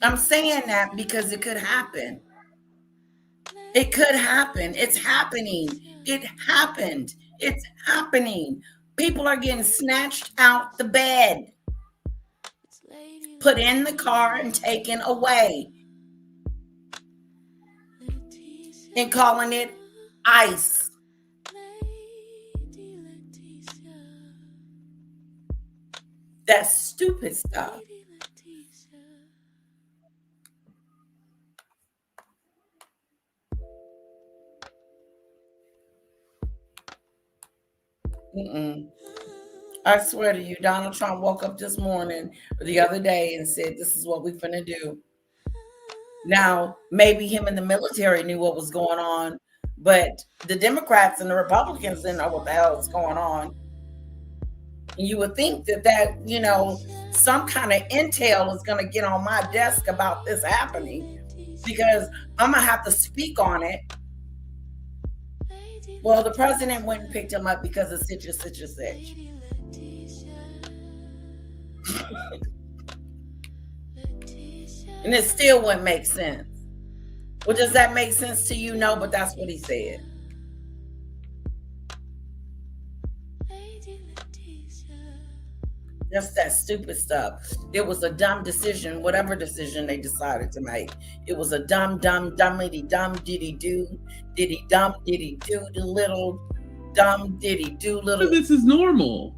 I'm saying that because it could happen. It could happen. It's happening. It happened. It's happening. People are getting snatched out the bed, put in the car and taken away, and calling it ICE. That stupid stuff. Mm-mm. I swear to you, Donald Trump woke up this morning or the other day and said, "This is what we're finna do." Now, maybe him and the military knew what was going on, but the Democrats and the Republicans didn't know what the hell was going on. And you would think that some kind of intel is going to get on my desk about this happening, because I'm gonna have to speak on it. Well, the president went and picked him up because of such. And it still wouldn't make sense. Well, does that make sense to you? No, but that's what he said. Just that stupid stuff. It was a dumb decision, whatever decision they decided to make. It was a dummity dumb diddy do the little dumb diddy do little. This is normal.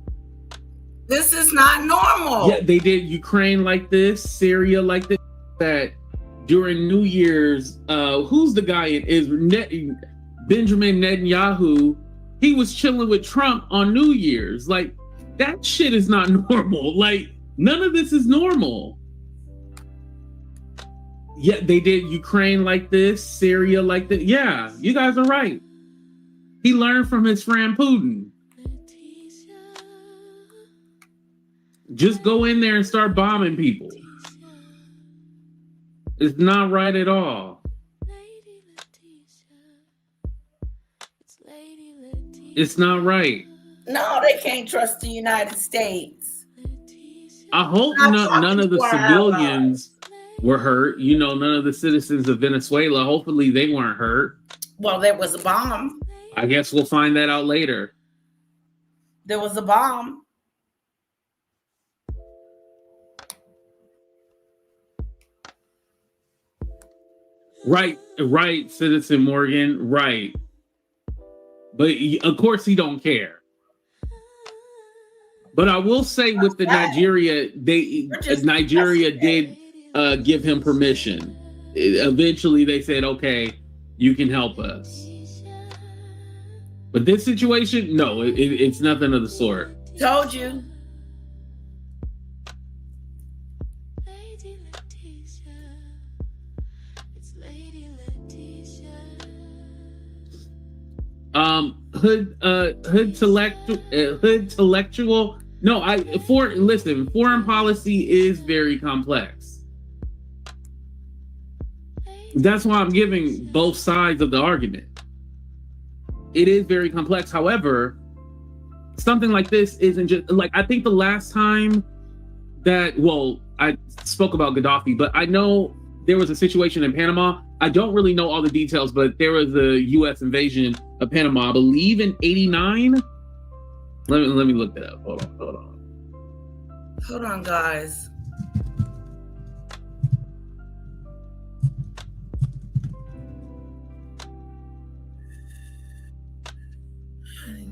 This is not normal. Yeah, they did Ukraine like this, Syria like this. That during New Year's, who's the guy in Israel? Benjamin Netanyahu. He was chilling with Trump on New Year's. Like, that shit is not normal. Like, none of this is normal. Yeah, they did Ukraine like this, Syria like that. Yeah, you guys are right. He learned from his friend Putin. Just go in there and start bombing people. It's not right at all. It's not right. No, they can't trust the United States. I hope none of the civilians were hurt. None of the citizens of Venezuela. Hopefully they weren't hurt. Well, there was a bomb. I guess we'll find that out later. There was a bomb. Right, Citizen Morgan, right. But of course he don't care. But I will say with the Nigeria, Nigeria did give him permission. Eventually they said, okay, you can help us. But this situation, no, it's nothing of the sort. Told you. Hood intellectual. No, foreign policy is very complex. That's why I'm giving both sides of the argument. It is very complex. However, something like this isn't just like, I think the last time that, I spoke about Gaddafi, but I know there was a situation in Panama. I don't really know all the details, but there was a U.S. invasion of Panama, I believe in '89. Let me look that up. Hold on, guys.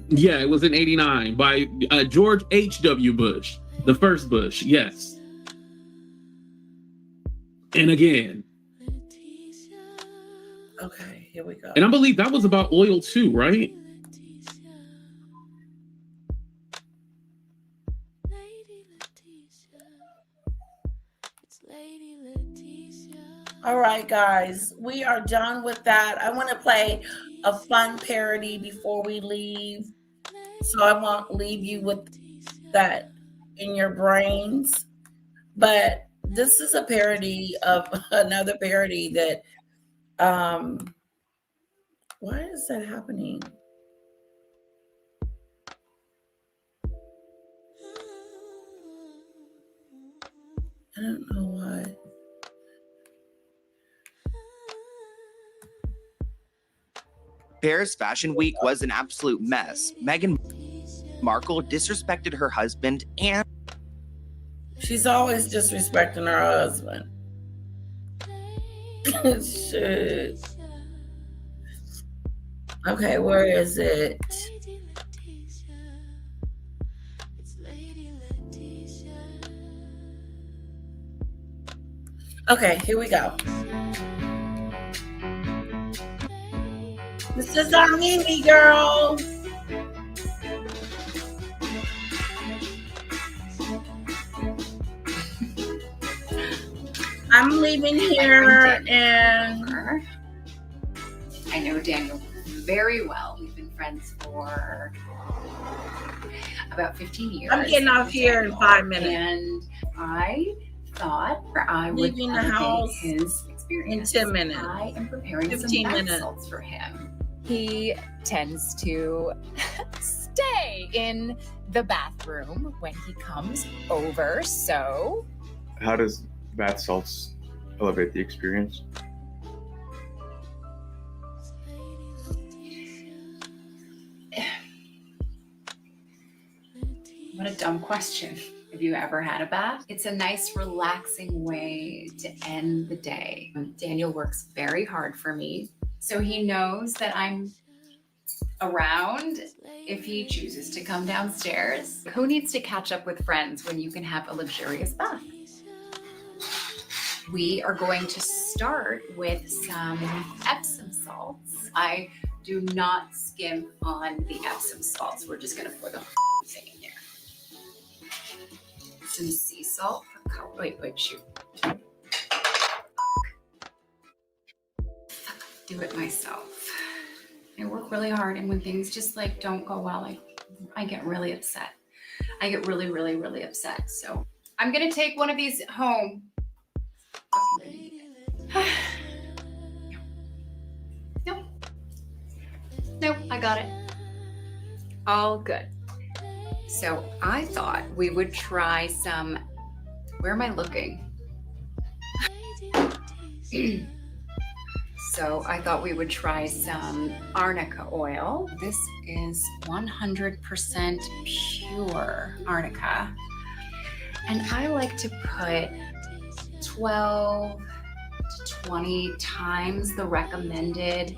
Yeah, it was in '89 by George H.W. Bush, the first Bush. Yes. And again. Okay, here we go. And I believe that was about oil too, right? All right, guys, we are done with that. I want to play a fun parody before we leave, so I won't leave you with that in your brains. But this is a parody of another parody that why is that happening? I don't know why. Paris Fashion Week was an absolute mess. Meghan Markle disrespected her husband and she's always disrespecting her husband. Shit. Okay, where is it? Okay, here we go. This is our Mimi girl. I'm leaving here and I know Daniel very well. We've been friends for about 15 years. I'm getting off here in 5 minutes. And I thought I would Leaving the elevate house his experience. in 10 minutes. I am preparing 15 some bath minutes. salts for him. He tends to stay in the bathroom when he comes over, so How does bath salts elevate the experience? What a dumb question. Have you ever had a bath? It's a nice, relaxing way to end the day. Daniel works very hard for me, so he knows that I'm around if he chooses to come downstairs. Who needs to catch up with friends when you can have a luxurious bath? We are going to start with some Epsom salts. I do not skim on the Epsom salts. We're just gonna pour the thing in there. Some sea salt for color. Wait, shoot. Do it myself. I work really hard, and when things just like don't go well, I get really upset. I get really, really, really upset. So I'm gonna take one of these home. Nope, I got it. All good. So I thought we would try some, where am I looking? So I thought we would try some arnica oil. This is 100% pure arnica. And I like to put 12 to 20 times the recommended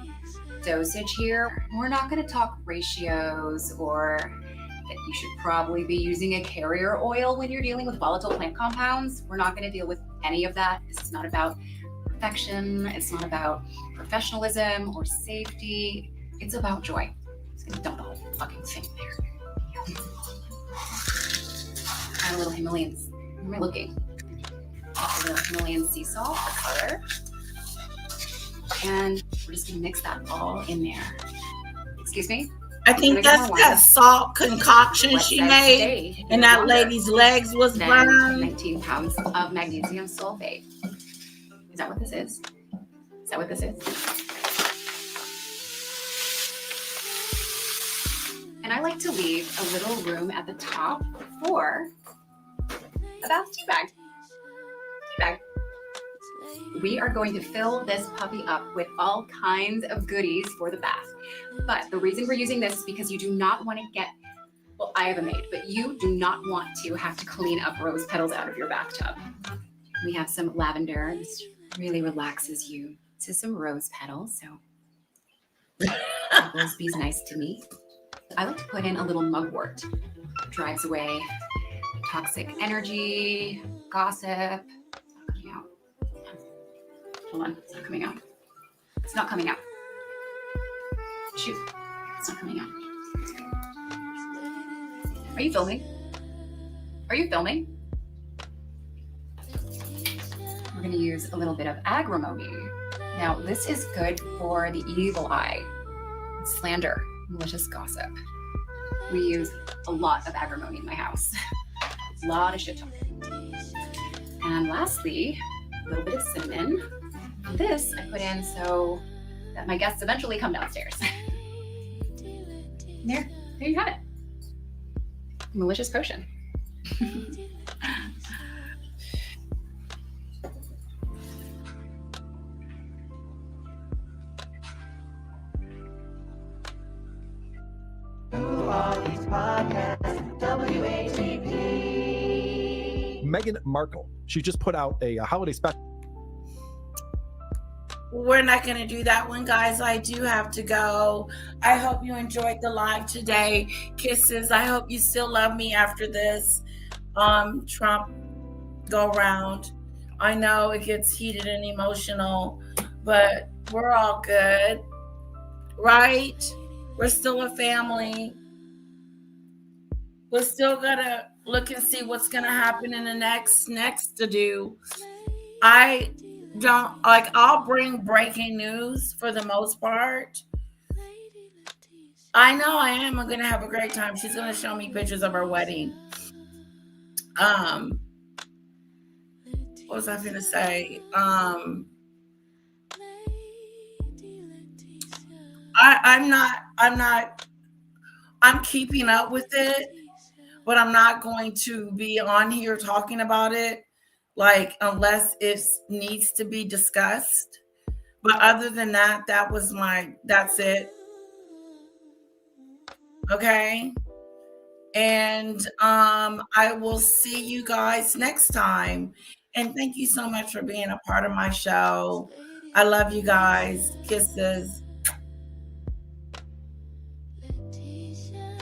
dosage here. We're not going to talk ratios or that you should probably be using a carrier oil when you're dealing with volatile plant compounds. We're not going to deal with any of that. This is not about perfection. It's not about professionalism or safety. It's about joy. I'm just going to dump the whole fucking thing there. Add a little Himalayans. Where am I looking? A little Himalayan sea salt for color. And we're just gonna mix that all in there. Excuse me? I think that's that salt concoction she made, and that lady's legs was burned. 19 pounds of magnesium sulfate. Is that what this is? Is that what this is? And I like to leave a little room at the top for a bath tea bag. We are going to fill this puppy up with all kinds of goodies for the bath. But the reason we're using this is because you do not want to get, well, I have a maid, but you do not want to have to clean up rose petals out of your bathtub. We have some lavender. This really relaxes you. This is some rose petals, so rose bee's nice to me. I like to put in a little mugwort. Drives away toxic energy, gossip. Hold on, it's not coming out. It's not coming out. Shoot, it's not coming out. Are you filming? Are you filming? We're gonna use a little bit of agrimony. Now, this is good for the evil eye, slander, malicious gossip. We use a lot of agrimony in my house. A lot of shit talking. And lastly, a little bit of cinnamon. This I put in so that my guests eventually come downstairs. There you have it. Malicious potion. Meghan Markle. She just put out a holiday special. We're not going to do that one, guys. I do have to go. I hope you enjoyed the live today. Kisses. I hope you still love me after this Trump go around. I know it gets heated and emotional, but we're all good, right? We're still a family. We're still gonna look and see what's gonna happen in the next to do. I don't like, I'll bring breaking news for the most part. I know I am gonna have a great time. She's gonna show me pictures of her wedding. What was I gonna say? I'm keeping up with it, but I'm not going to be on here talking about it, like, unless it needs to be discussed. But other than that, that's it. Okay. And I will see you guys next time. And thank you so much for being a part of my show. I love you guys. Kisses. Leticia.